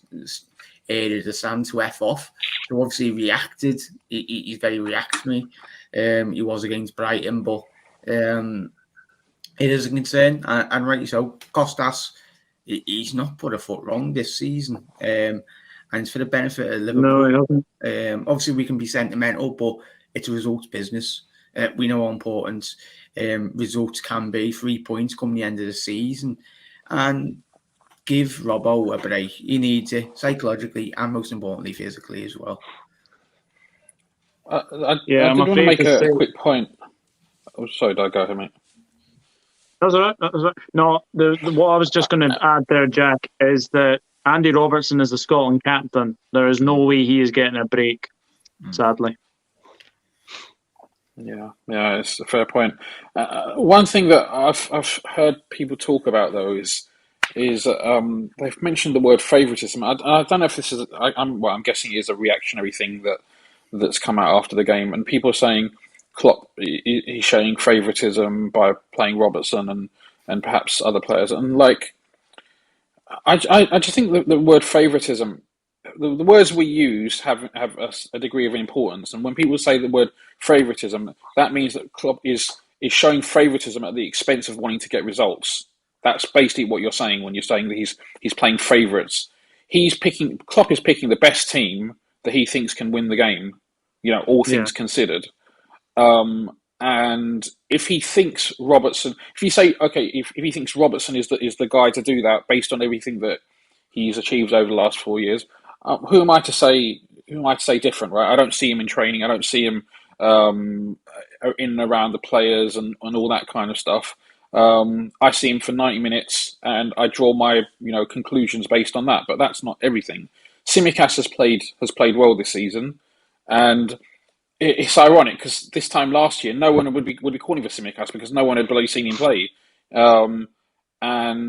S5: area of the stand to F off. So obviously he reacted. He's very reactionary. He was against Brighton, but it is a concern, and rightly so. Costas, he's not put a foot wrong this season, and it's for the benefit of Liverpool.
S1: No, he hasn't.
S5: Obviously, we can be sentimental, but it's a results business. We know how important results can be. 3 points come the end of the season, and give Robbo a break. He needs it psychologically and most importantly physically as well.
S3: I did want to make a quick point. Oh, sorry, Doug, go ahead, mate.
S1: That's all right. No, what I was just going to add there, Jack, is that Andy Robertson is the Scotland captain. There is no way he is getting a break, sadly.
S3: Yeah, it's a fair point. One thing that I've heard people talk about though is they've mentioned the word favouritism. I don't know if this is. I'm guessing it is a reactionary thing that's come out after the game, and people are saying Klopp he's showing favouritism by playing Robertson and perhaps other players, and like I just think the word favouritism. The words we use have a degree of importance, and when people say the word favouritism, that means that Klopp is showing favouritism at the expense of wanting to get results. That's basically what you're saying when you're saying that he's playing favourites. Klopp is picking the best team that he thinks can win the game. You know, all things considered. And if he thinks Robertson, if you say if he thinks Robertson is the guy to do that based on everything that he's achieved over the last 4 years. who am I to say? Who am I to say different? Right? I don't see him in training. I don't see him in and around the players and all that kind of stuff. I see him for 90 minutes, and I draw my conclusions based on that. But that's not everything. Tsimikas has played well this season, and it's ironic because this time last year, no one would be calling for Tsimikas because no one had really seen him play, and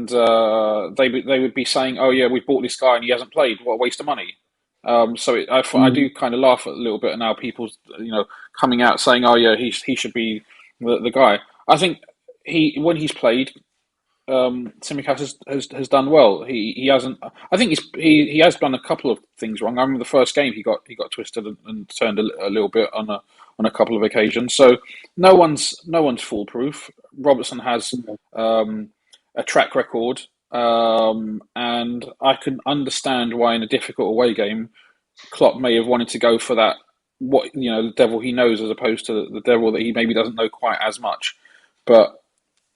S3: they would be saying, "Oh yeah, we bought this guy and he hasn't played. What a waste of money." I do kind of laugh a little bit now. People, coming out saying, "Oh yeah, he should be the guy." I think when he's played, Tsimikas has done well. He hasn't. I think he has done a couple of things wrong. I remember the first game he got twisted and turned a little bit on a couple of occasions. So no one's foolproof. Robertson has a track record, and I can understand why in a difficult away game, Klopp may have wanted to go for that. The devil he knows as opposed to the devil that he maybe doesn't know quite as much, but.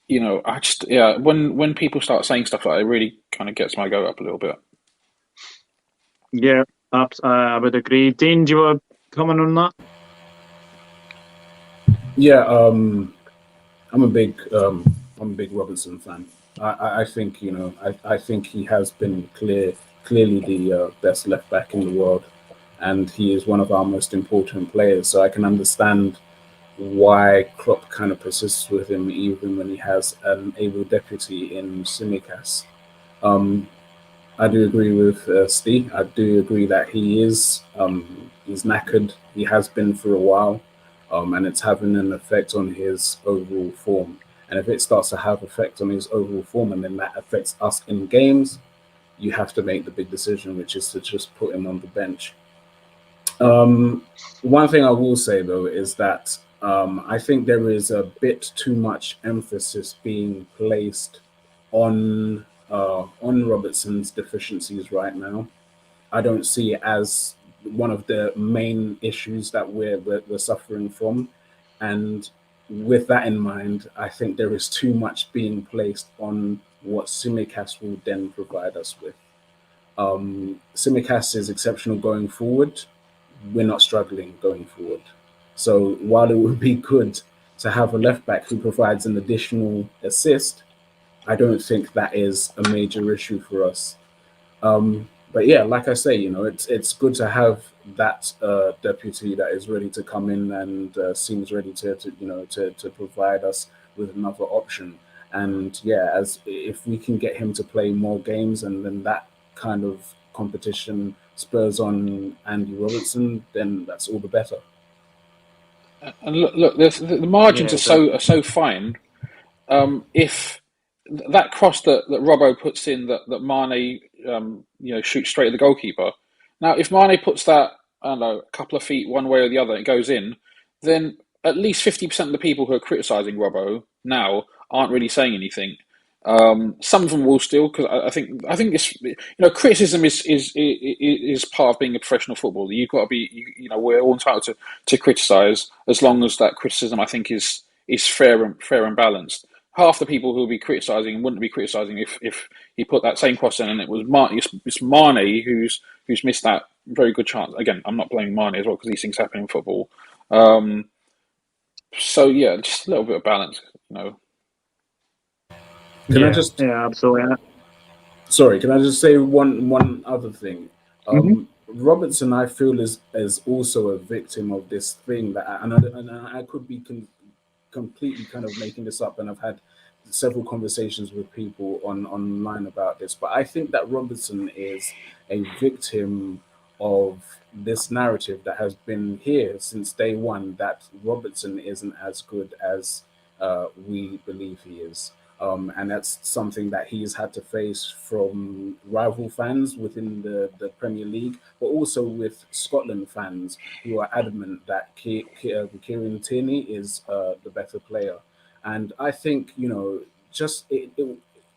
S3: I just when people start saying stuff like that, it really kind of gets my go up a little bit.
S1: Yeah, I would agree. Dean, do you want to comment on that?
S4: Yeah, I'm a big Robertson fan. I think I think he has been clearly the best left back in the world, and he is one of our most important players. So I can understand why Klopp kind of persists with him even when he has an able deputy in Tsimikas. I do agree with Steve. I do agree that he's knackered. He has been for a while, and it's having an effect on his overall form. And if it starts to have effect on his overall form, and then that affects us in games, you have to make the big decision, which is to just put him on the bench. One thing I will say though is that I think there is a bit too much emphasis being placed on Robertson's deficiencies right now. I don't see it as one of the main issues that we're suffering from, and with that in mind, I think there is too much being placed on what Tsimikas will then provide us with. Tsimikas is exceptional going forward. We're not struggling going forward. So while it would be good to have a left back who provides an additional assist, I don't think that is a major issue for us. But yeah, like I say, it's good to have that deputy that is ready to come in and seems ready to provide us with another option. And yeah, as if we can get him to play more games, and then that kind of competition spurs on Andy Robertson, then that's all the better.
S3: And look, the margins are so fine. If that cross that Robbo puts in that Mane shoots straight at the goalkeeper. Now, if Mane puts that, I don't know, a couple of feet one way or the other, it goes in, then at least 50% of the people who are criticising Robbo now aren't really saying anything. Some of them will still, because I think this, criticism is part of being a professional footballer. You've got to be, we're all entitled to criticise as long as that criticism, I think, is fair and balanced. Half the people who will be criticising wouldn't be criticising if he put that same cross in and it was it's Mane who's missed that very good chance. Again, I'm not blaming Mane as well because these things happen in football. So yeah, just a little bit of balance,
S4: Can I just?
S1: Yeah, absolutely.
S4: Sorry, can I just say one other thing? Robertson, I feel, is also a victim of this thing that, and I could be completely kind of making this up, and I've had several conversations with people online about this, but I think that Robertson is a victim of this narrative that has been here since day one, that Robertson isn't as good as we believe he is. And that's something that he's had to face from rival fans within the Premier League, but also with Scotland fans who are adamant that Kieran Tierney is the better player. And I think,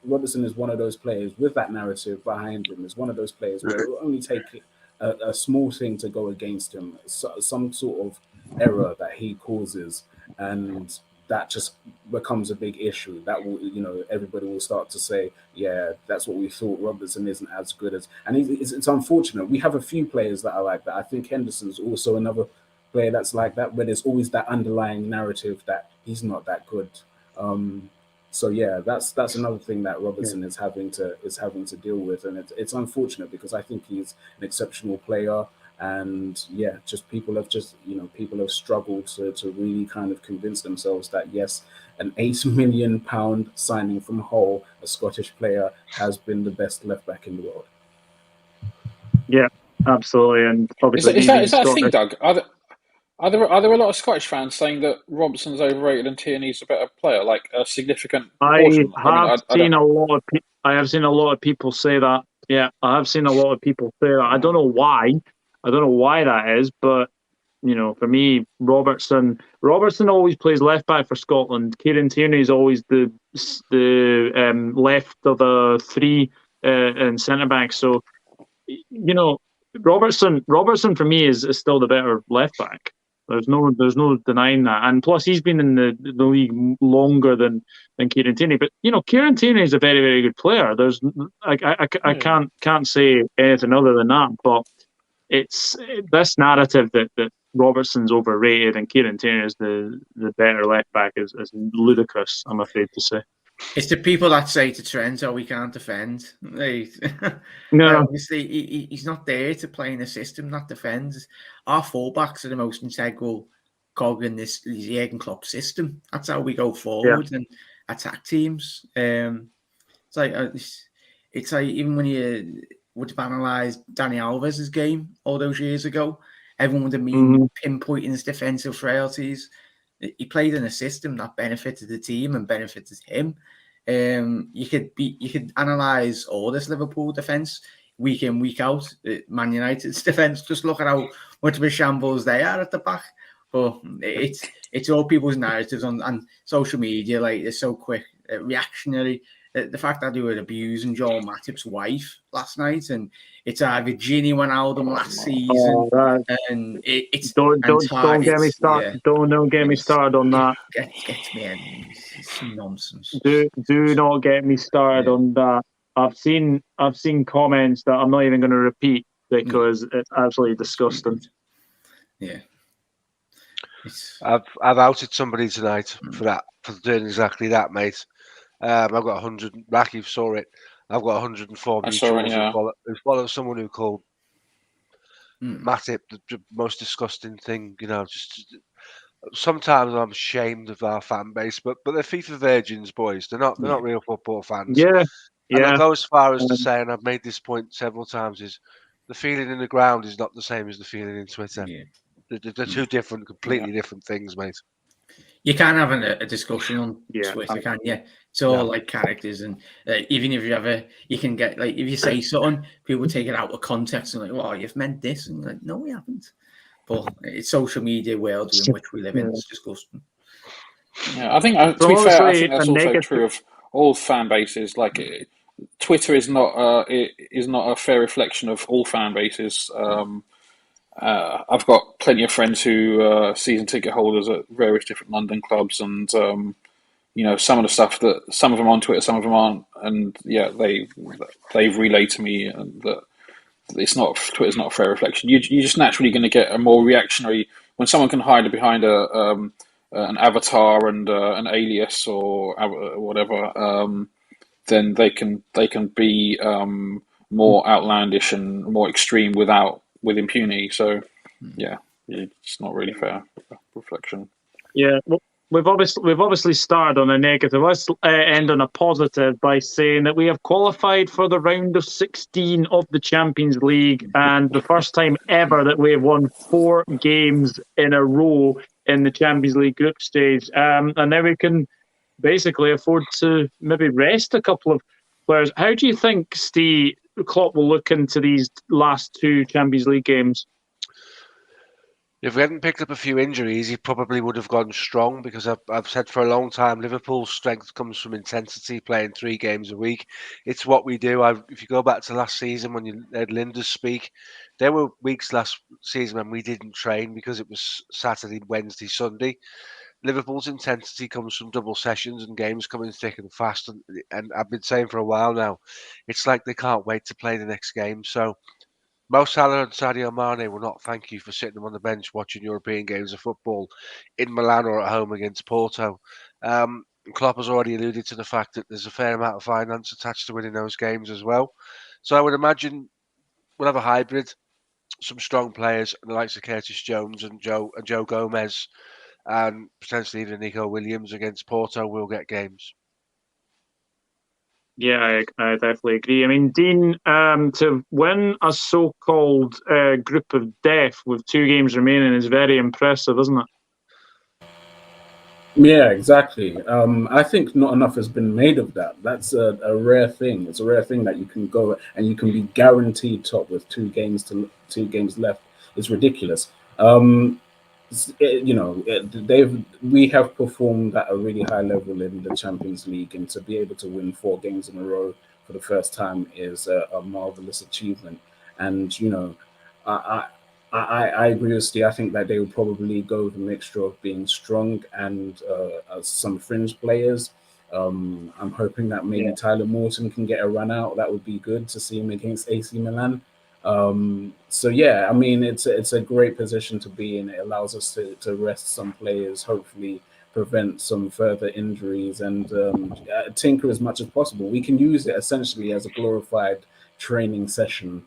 S4: Robertson is one of those players with that narrative behind him, is one of those players where it will only take a small thing to go against him, some sort of error that he causes, and that just becomes a big issue. That will, everybody will start to say, yeah, that's what we thought. Robertson isn't as good as, and it's unfortunate. We have a few players that are like that. I think Henderson's also another player that's like that, where there's always that underlying narrative that he's not that good. So yeah, that's another thing that Robertson is having to deal with, and it's unfortunate because I think he's an exceptional player, and yeah, just people have struggled to really kind of convince themselves that yes, an £8 million signing from Hull, a Scottish player, has been the best left back in the world.
S1: Yeah, absolutely, and obviously
S3: is that a thing, Doug? Are there a lot of Scottish fans saying that Robertson's overrated and Tierney's a better player, like a significant proportion?
S1: I have seen a lot of people say that. Yeah, I have seen a lot of people say that. I don't know why. I don't know why that is, but for me, Robertson always plays left back for Scotland. Kieran Tierney is always the left of the three and centre back. So Robertson for me is still the better left back. There's no denying that. And plus he's been in the league longer than Kieran Tierney. But Kieran Tierney is a very, very good player. There's I can't say anything other than that. But it's this narrative that Robertson's overrated and Kieran Tierney is the better left back is ludicrous, I'm afraid to say.
S5: It's the people that say to Trent, "Oh, we can't defend."
S1: No,
S5: obviously he's not there to play in a system that defends. Our fullbacks are the most integral cog in this Jurgen Klopp system. That's how we go forward and attack teams. It's like even when you would have analysed Dani Alves' game all those years ago, everyone would have been pinpointing his defensive frailties. He played in a system that benefited the team and benefited him. You could analyse all this Liverpool defence week in, week out. Man United's defence, just look at how much of a shambles they are at the back. But it's all people's narratives on social media. Like they're so quick, reactionary. The fact that they were abusing Joel Matip's wife last night, and it's either Ginny Wijnaldum last season, and it's
S1: don't get me started. Yeah, don't get me started on that.
S5: Gets me in. It's nonsense.
S1: Do not get me started on that. I've seen comments that I'm not even going to repeat because it's absolutely disgusting.
S5: Yeah.
S2: I've outed somebody tonight for doing exactly that, mate. I've got 100. Raki saw it. I've got 104 mutuals who follow someone who called Matip the most disgusting thing. Just sometimes I'm ashamed of our fan base, but they're FIFA virgins, boys. They're not real football fans.
S1: Yeah.
S2: And I go as far as to say, and I've made this point several times, is the feeling in the ground is not the same as the feeling in Twitter. Yeah. They're two completely different things, mate.
S5: You can't have a discussion on Twitter, can you? It's all like characters, and even if you can get like if you say something, people take it out of context and like, "Oh, you've meant this," and you're like, "No, we haven't." But it's social media world in which we live in. It's disgusting.
S3: Yeah, I think to be fair, I think that's also true of all fan bases. Like Twitter is not a fair reflection of all fan bases. I've got plenty of friends who are season ticket holders at various different London clubs, and some of the stuff that some of them are on Twitter, some of them aren't, and they've relayed to me that Twitter's not a fair reflection. You're just naturally going to get a more reactionary when someone can hide behind an avatar and an alias or whatever. Then they can be more outlandish and more extreme with impunity. So, it's not really fair reflection.
S1: Yeah, well, we've obviously started on a negative. Let's end on a positive by saying that we have qualified for the round of 16 of the Champions League, and the first time ever that we have won 4 games in a row in the Champions League group stage. And then we can basically afford to maybe rest a couple of players. How do you think Steve Klopp will look into these last 2 Champions League games?
S2: If we hadn't picked up a few injuries, he probably would have gone strong, because I've said for a long time, Liverpool's strength comes from intensity, playing 3 games a week. It's what we do. If you go back to last season when you heard Linda speak, there were weeks last season when we didn't train because it was Saturday, Wednesday, Sunday. Liverpool's intensity comes from double sessions and games coming thick and fast. And I've been saying for a while now, it's like they can't wait to play the next game. So Mo Salah and Sadio Mane will not thank you for sitting them on the bench watching European games of football in Milan or at home against Porto. Klopp has already alluded to the fact that there's a fair amount of finance attached to winning those games as well. So I would imagine we'll have a hybrid, some strong players, the likes of Curtis Jones and Joe Gomez, and potentially even Nico Williams against Porto will get games.
S1: Yeah, I definitely agree. I mean, Dean, to win a so-called group of death with 2 games remaining is very impressive, isn't it?
S4: Yeah, exactly. I think not enough has been made of that. That's a rare thing. It's a rare thing that you can go and you can be guaranteed top with 2 games left. It's ridiculous. We have performed at a really high level in the Champions League, and to be able to win 4 games in a row for the first time is a marvelous achievement. And I agree with Steve. I think that they will probably go with a mixture of being strong and some fringe players. I'm hoping that maybe Tyler Morton can get a run out. That would be good to see him against AC Milan. So yeah, I mean, it's a great position to be in. It allows us to rest some players, hopefully prevent some further injuries, and tinker as much as possible. We can use it essentially as a glorified training session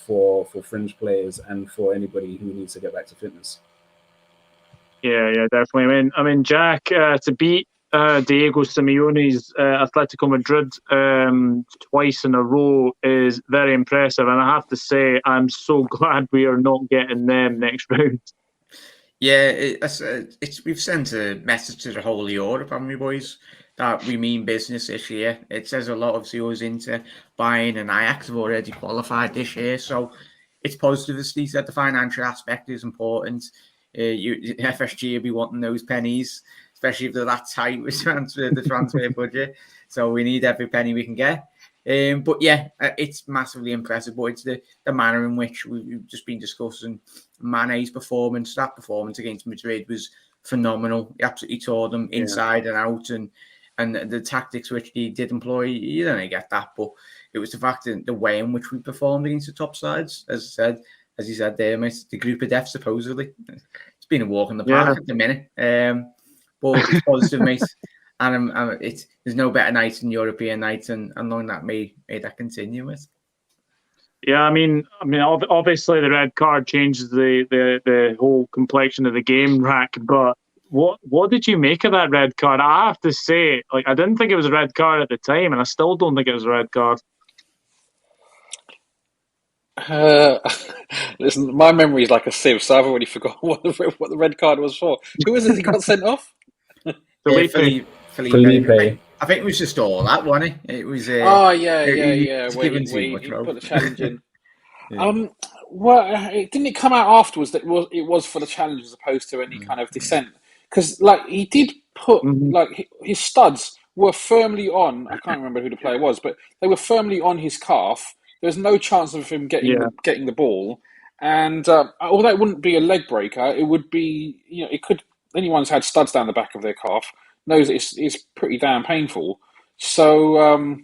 S4: for fringe players and for anybody who needs to get back to fitness.
S1: Yeah, definitely. I mean, Jack, to beat Diego Simeone's Atletico Madrid twice in a row is very impressive, and I have to say, I'm so glad we are not getting them next round.
S5: Yeah, we've sent a message to the whole of Europe, haven't we, boys? That we mean business this year. It says a lot of zeros into Bayern and Ajax have already qualified this year, so it's positive. As Steve said, the financial aspect is important. FSG will be wanting those pennies, especially if they're that tight with the transfer budget. So we need every penny we can get. But yeah, it's massively impressive. But it's the manner in which we've just been discussing. Mane's performance, that performance against Madrid was phenomenal. He absolutely tore them inside and out, and the tactics which he did employ, you don't get that. But it was the fact that the way in which we performed against the top sides, as you said there, mate, the group of death, supposedly. It's been a walk in the park at the minute. But it's positive, mate. And there's no better night than European night, and long that may that continue with.
S1: Yeah, I mean, obviously the red card changes the whole complexion of the game, Rack. But what did you make of that red card? I have to say, I didn't think it was a red card at the time, and I still don't think it was a red card.
S3: Listen, my memory is like a sieve, so I've already forgotten what the red card was for. Who was it he got sent off?
S5: Felipe. I think it was just all that, wasn't it? It was.
S3: Yeah. Where he put the challenge in. Didn't it come out afterwards that it was for the challenge as opposed to any kind of dissent? Because he did put his studs were firmly on. I can't remember who the player was, but they were firmly on his calf. There's no chance of him getting the ball, and although it wouldn't be a leg breaker, it would be. It could. Anyone who's had studs down the back of their calf knows that it's pretty damn painful. So,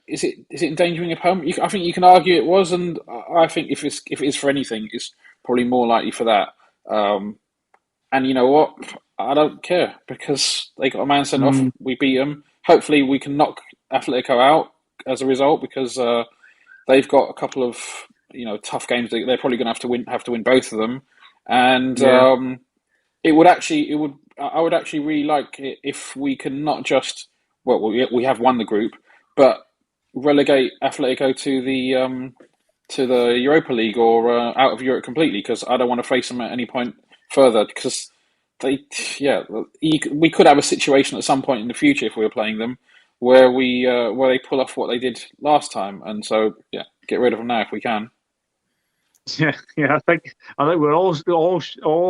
S3: is it endangering opponent? I think you can argue it was, and I think if it is for anything, it's probably more likely for that. And you know what? I don't care because they got a man sent off. We beat them. Hopefully, we can knock Atletico out as a result because they've got a couple of tough games. They're probably going to have to win both of them, and I would actually really like it if we can not just we have won the group, but relegate Atletico to the Europa League or out of Europe completely, because I don't want to face them at any point further, because we could have a situation at some point in the future if we were playing them where they pull off what they did last time, and so get rid of them now if we can.
S1: Yeah. I think we're all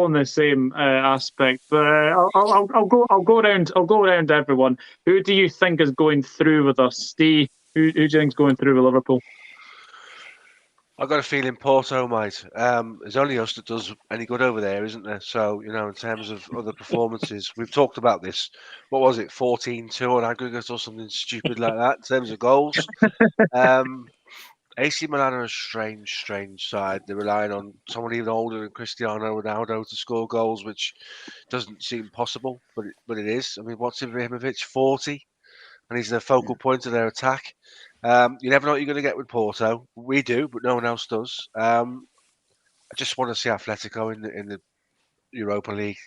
S1: in the same aspect. But I'll go around everyone. Who do you think is going through with us, Steve? Who do you think is going through with Liverpool?
S2: I've got a feeling Porto might. There's only us that does any good over there, isn't there? So, in terms of other performances, we've talked about this. What was it, 14-2 on aggregate or something stupid like that in terms of goals? AC Milan are a strange side. They're relying on someone even older than Cristiano Ronaldo to score goals, which doesn't seem possible, but it is. I mean, what's Ibrahimovic, 40? And he's the focal point of their attack. You never know what you're going to get with Porto. We do, but no one else does. I just want to see Atletico in the Europa League.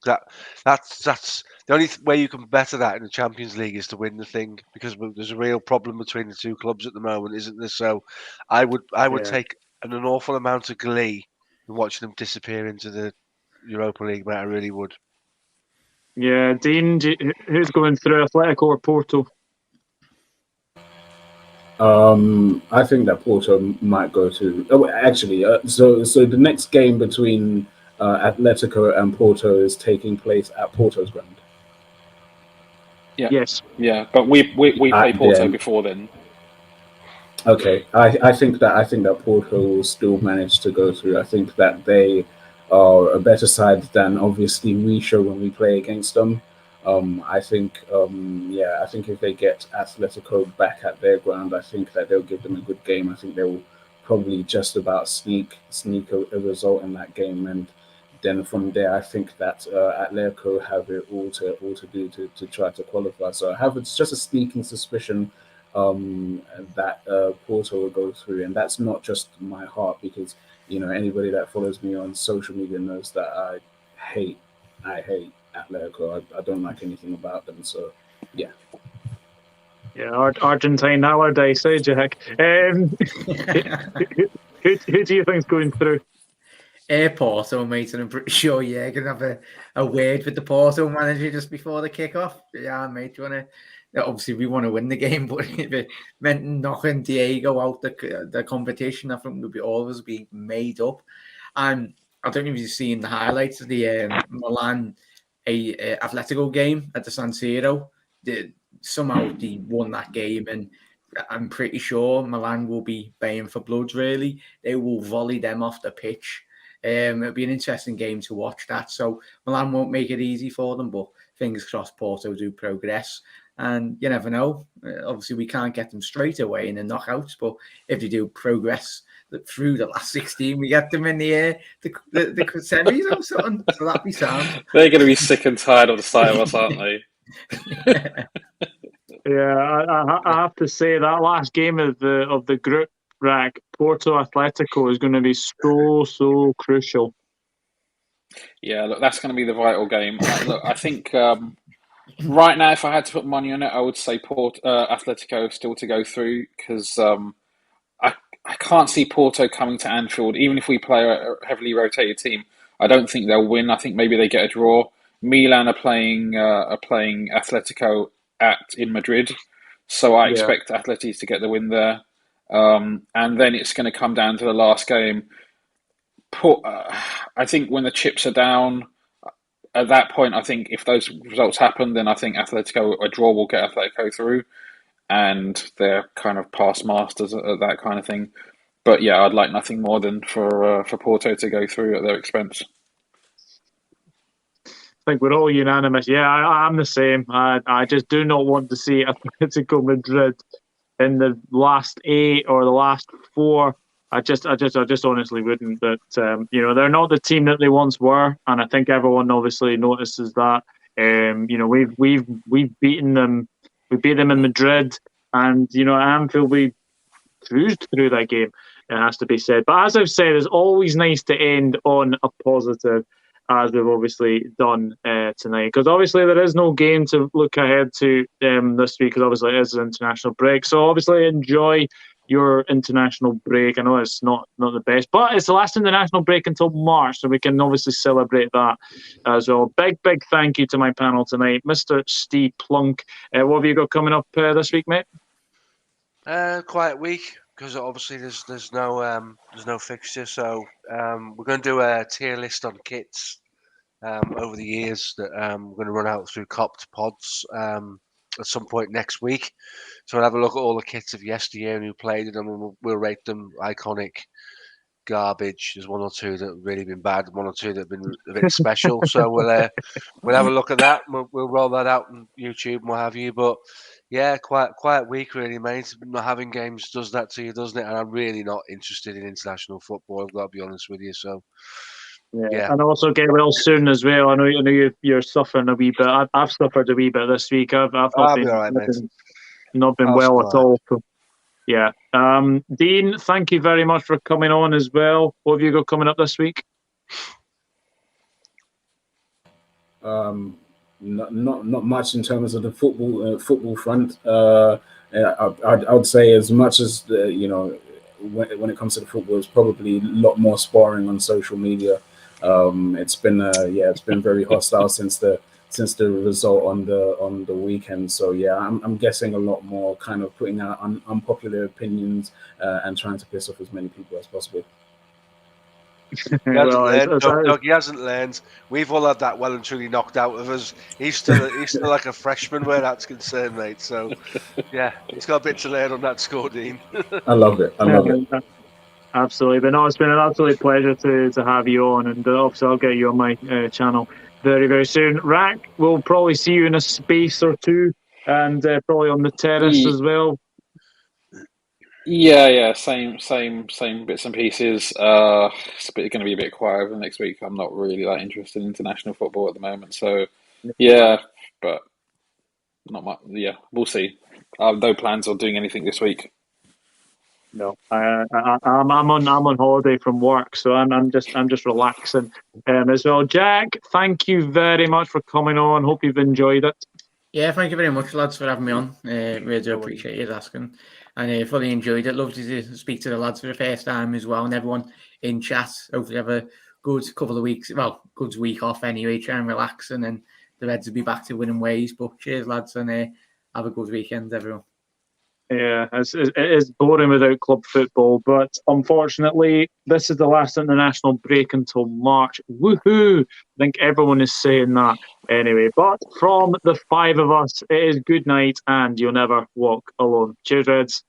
S2: That's the only way you can better that in the Champions League is to win the thing, because there's a real problem between the two clubs at the moment, isn't there? So I would take an awful amount of glee in watching them disappear into the Europa League, mate. I really would.
S1: Yeah, Dean, who's going through, Atletico or Porto?
S4: I think that Porto might go to. Oh, actually, so the next game between Atletico and Porto is taking place at Porto's ground.
S3: Yeah.
S1: Yes.
S3: Yeah, but we play Porto before then.
S4: Okay, I think that Porto will still manage to go through. I think that they are a better side than obviously we show when we play against them. I think if they get Atletico back at their ground, I think that they'll give them a good game. I think they will probably just about sneak a result in that game, and then from there, I think that Atletico have it all to do to try to qualify. So I have just a sneaking suspicion that Porto will go through, and that's not just my heart, because anybody that follows me on social media knows that I hate Atletico. I don't like anything about them. So yeah.
S1: Yeah, Argentine nowadays, say Jack. Who do you think's going through?
S5: Porto, mate, and I'm pretty sure you're going to have a word with the Porto manager just before the kick-off. Yeah, mate, obviously we want to win the game, but if it meant knocking Diego out the competition, I think we'd be always be made up. And I don't know if you've seen the highlights of the Milan Atletico game at the San Siro. Somehow they won that game, and I'm pretty sure Milan will be baying for blood, really. They will volley them off the pitch. It'll be an interesting game to watch that. So Milan won't make it easy for them, but fingers crossed Porto do progress. And you never know. Obviously, we can't get them straight away in the knockouts, but if they do progress through the last 16, we get them in the semis or something. So that'd be sound.
S3: They're going to be sick and tired of the sight of us, aren't they?
S1: Yeah, I have to say that last game of the group rack, Porto Atletico, is going to be so crucial.
S3: Yeah, look, that's going to be the vital game. I think right now, if I had to put money on it, I would say Atletico still to go through, because I can't see Porto coming to Anfield, even if we play a heavily rotated team. I don't think they'll win. I think maybe they get a draw. Milan are playing Atletico in Madrid, so I expect Atleti to get the win there. And then it's going to come down to the last game. I think when the chips are down, at that point, I think if those results happen, then I think a draw will get Atletico through, and they're kind of past masters at that kind of thing. But yeah, I'd like nothing more than for Porto to go through at their expense.
S1: I think we're all unanimous. Yeah, I'm the same. I just do not want to see Atletico Madrid in the last 8 or the last 4. I just honestly wouldn't. But they're not the team that they once were, and I think everyone obviously notices that. We've beaten them. We beat them in Madrid, and at Anfield we cruised through that game. It has to be said. But as I've said, it's always nice to end on a positive, as we've obviously done tonight. Because obviously there is no game to look ahead to this week, because obviously it is an international break. So obviously enjoy your international break. I know it's not the best, but it's the last international break until March, so we can obviously celebrate that as well. Big thank you to my panel tonight, Mr. Steve Plunk. What have you got coming up this week, mate?
S2: Quiet week, because obviously there's no fixture, so we're going to do a tier list on kits over the years that we're going to run out through Copped Pods. at some point next week. So we'll have a look at all the kits of yesteryear and who played in them, and we'll rate them iconic, garbage. There's one or two that have really been bad, one or two that have been a bit special. So we'll have a look at that. We'll roll that out on YouTube and what have you. But yeah, quite weak really, mate. Not having games does that to you, doesn't it? And I'm really not interested in international football. I've got to be honest with you. So yeah.
S1: And also get well soon as well. I know you're suffering a wee bit. I've suffered a wee bit this week. I've not been
S2: all right,
S1: not been well at all. So, yeah. Dean, thank you very much for coming on as well. What have you got coming up this week?
S4: Not much in terms of the football front. I would say as much as when it comes to the football, it's probably a lot more sparring on social media. It's been very hostile since the result on the weekend. So yeah, I'm guessing a lot more kind of putting out unpopular opinions and trying to piss off as many people as possible.
S2: He hasn't learned. We've all had that well and truly knocked out of us. He's still like a freshman where that's concerned, mate. So yeah, he's got a bit to learn on that score, Dean.
S4: I love it.
S1: Absolutely. But no, it's been an absolute pleasure to have you on, and obviously I'll get you on my channel very, very soon. Rack, we'll probably see you in a space or two, and probably on the terrace as well.
S3: Yeah, same bits and pieces. It's going to be a bit quiet over the next week. I'm not really that interested in international football at the moment, so yeah, but not much. Yeah, we'll see. I have no plans on doing anything this week.
S1: No, I'm on holiday from work, so I'm just relaxing as well. Jack, thank you very much for coming on. Hope you've enjoyed it.
S5: Yeah, thank you very much, lads, for having me on. Really do appreciate you asking, and fully enjoyed it. Lovely to speak to the lads for the first time as well, and everyone in chat. Hopefully, have a good couple of weeks. Well, good week off anyway. Try and relax, and then the Reds will be back to winning ways. But cheers, lads, and have a good weekend, everyone.
S1: Yeah, it is boring without club football, but unfortunately, this is the last international break until March. Woohoo! I think everyone is saying that anyway. But from the five of us, it is good night, and you'll never walk alone. Cheers, Reds.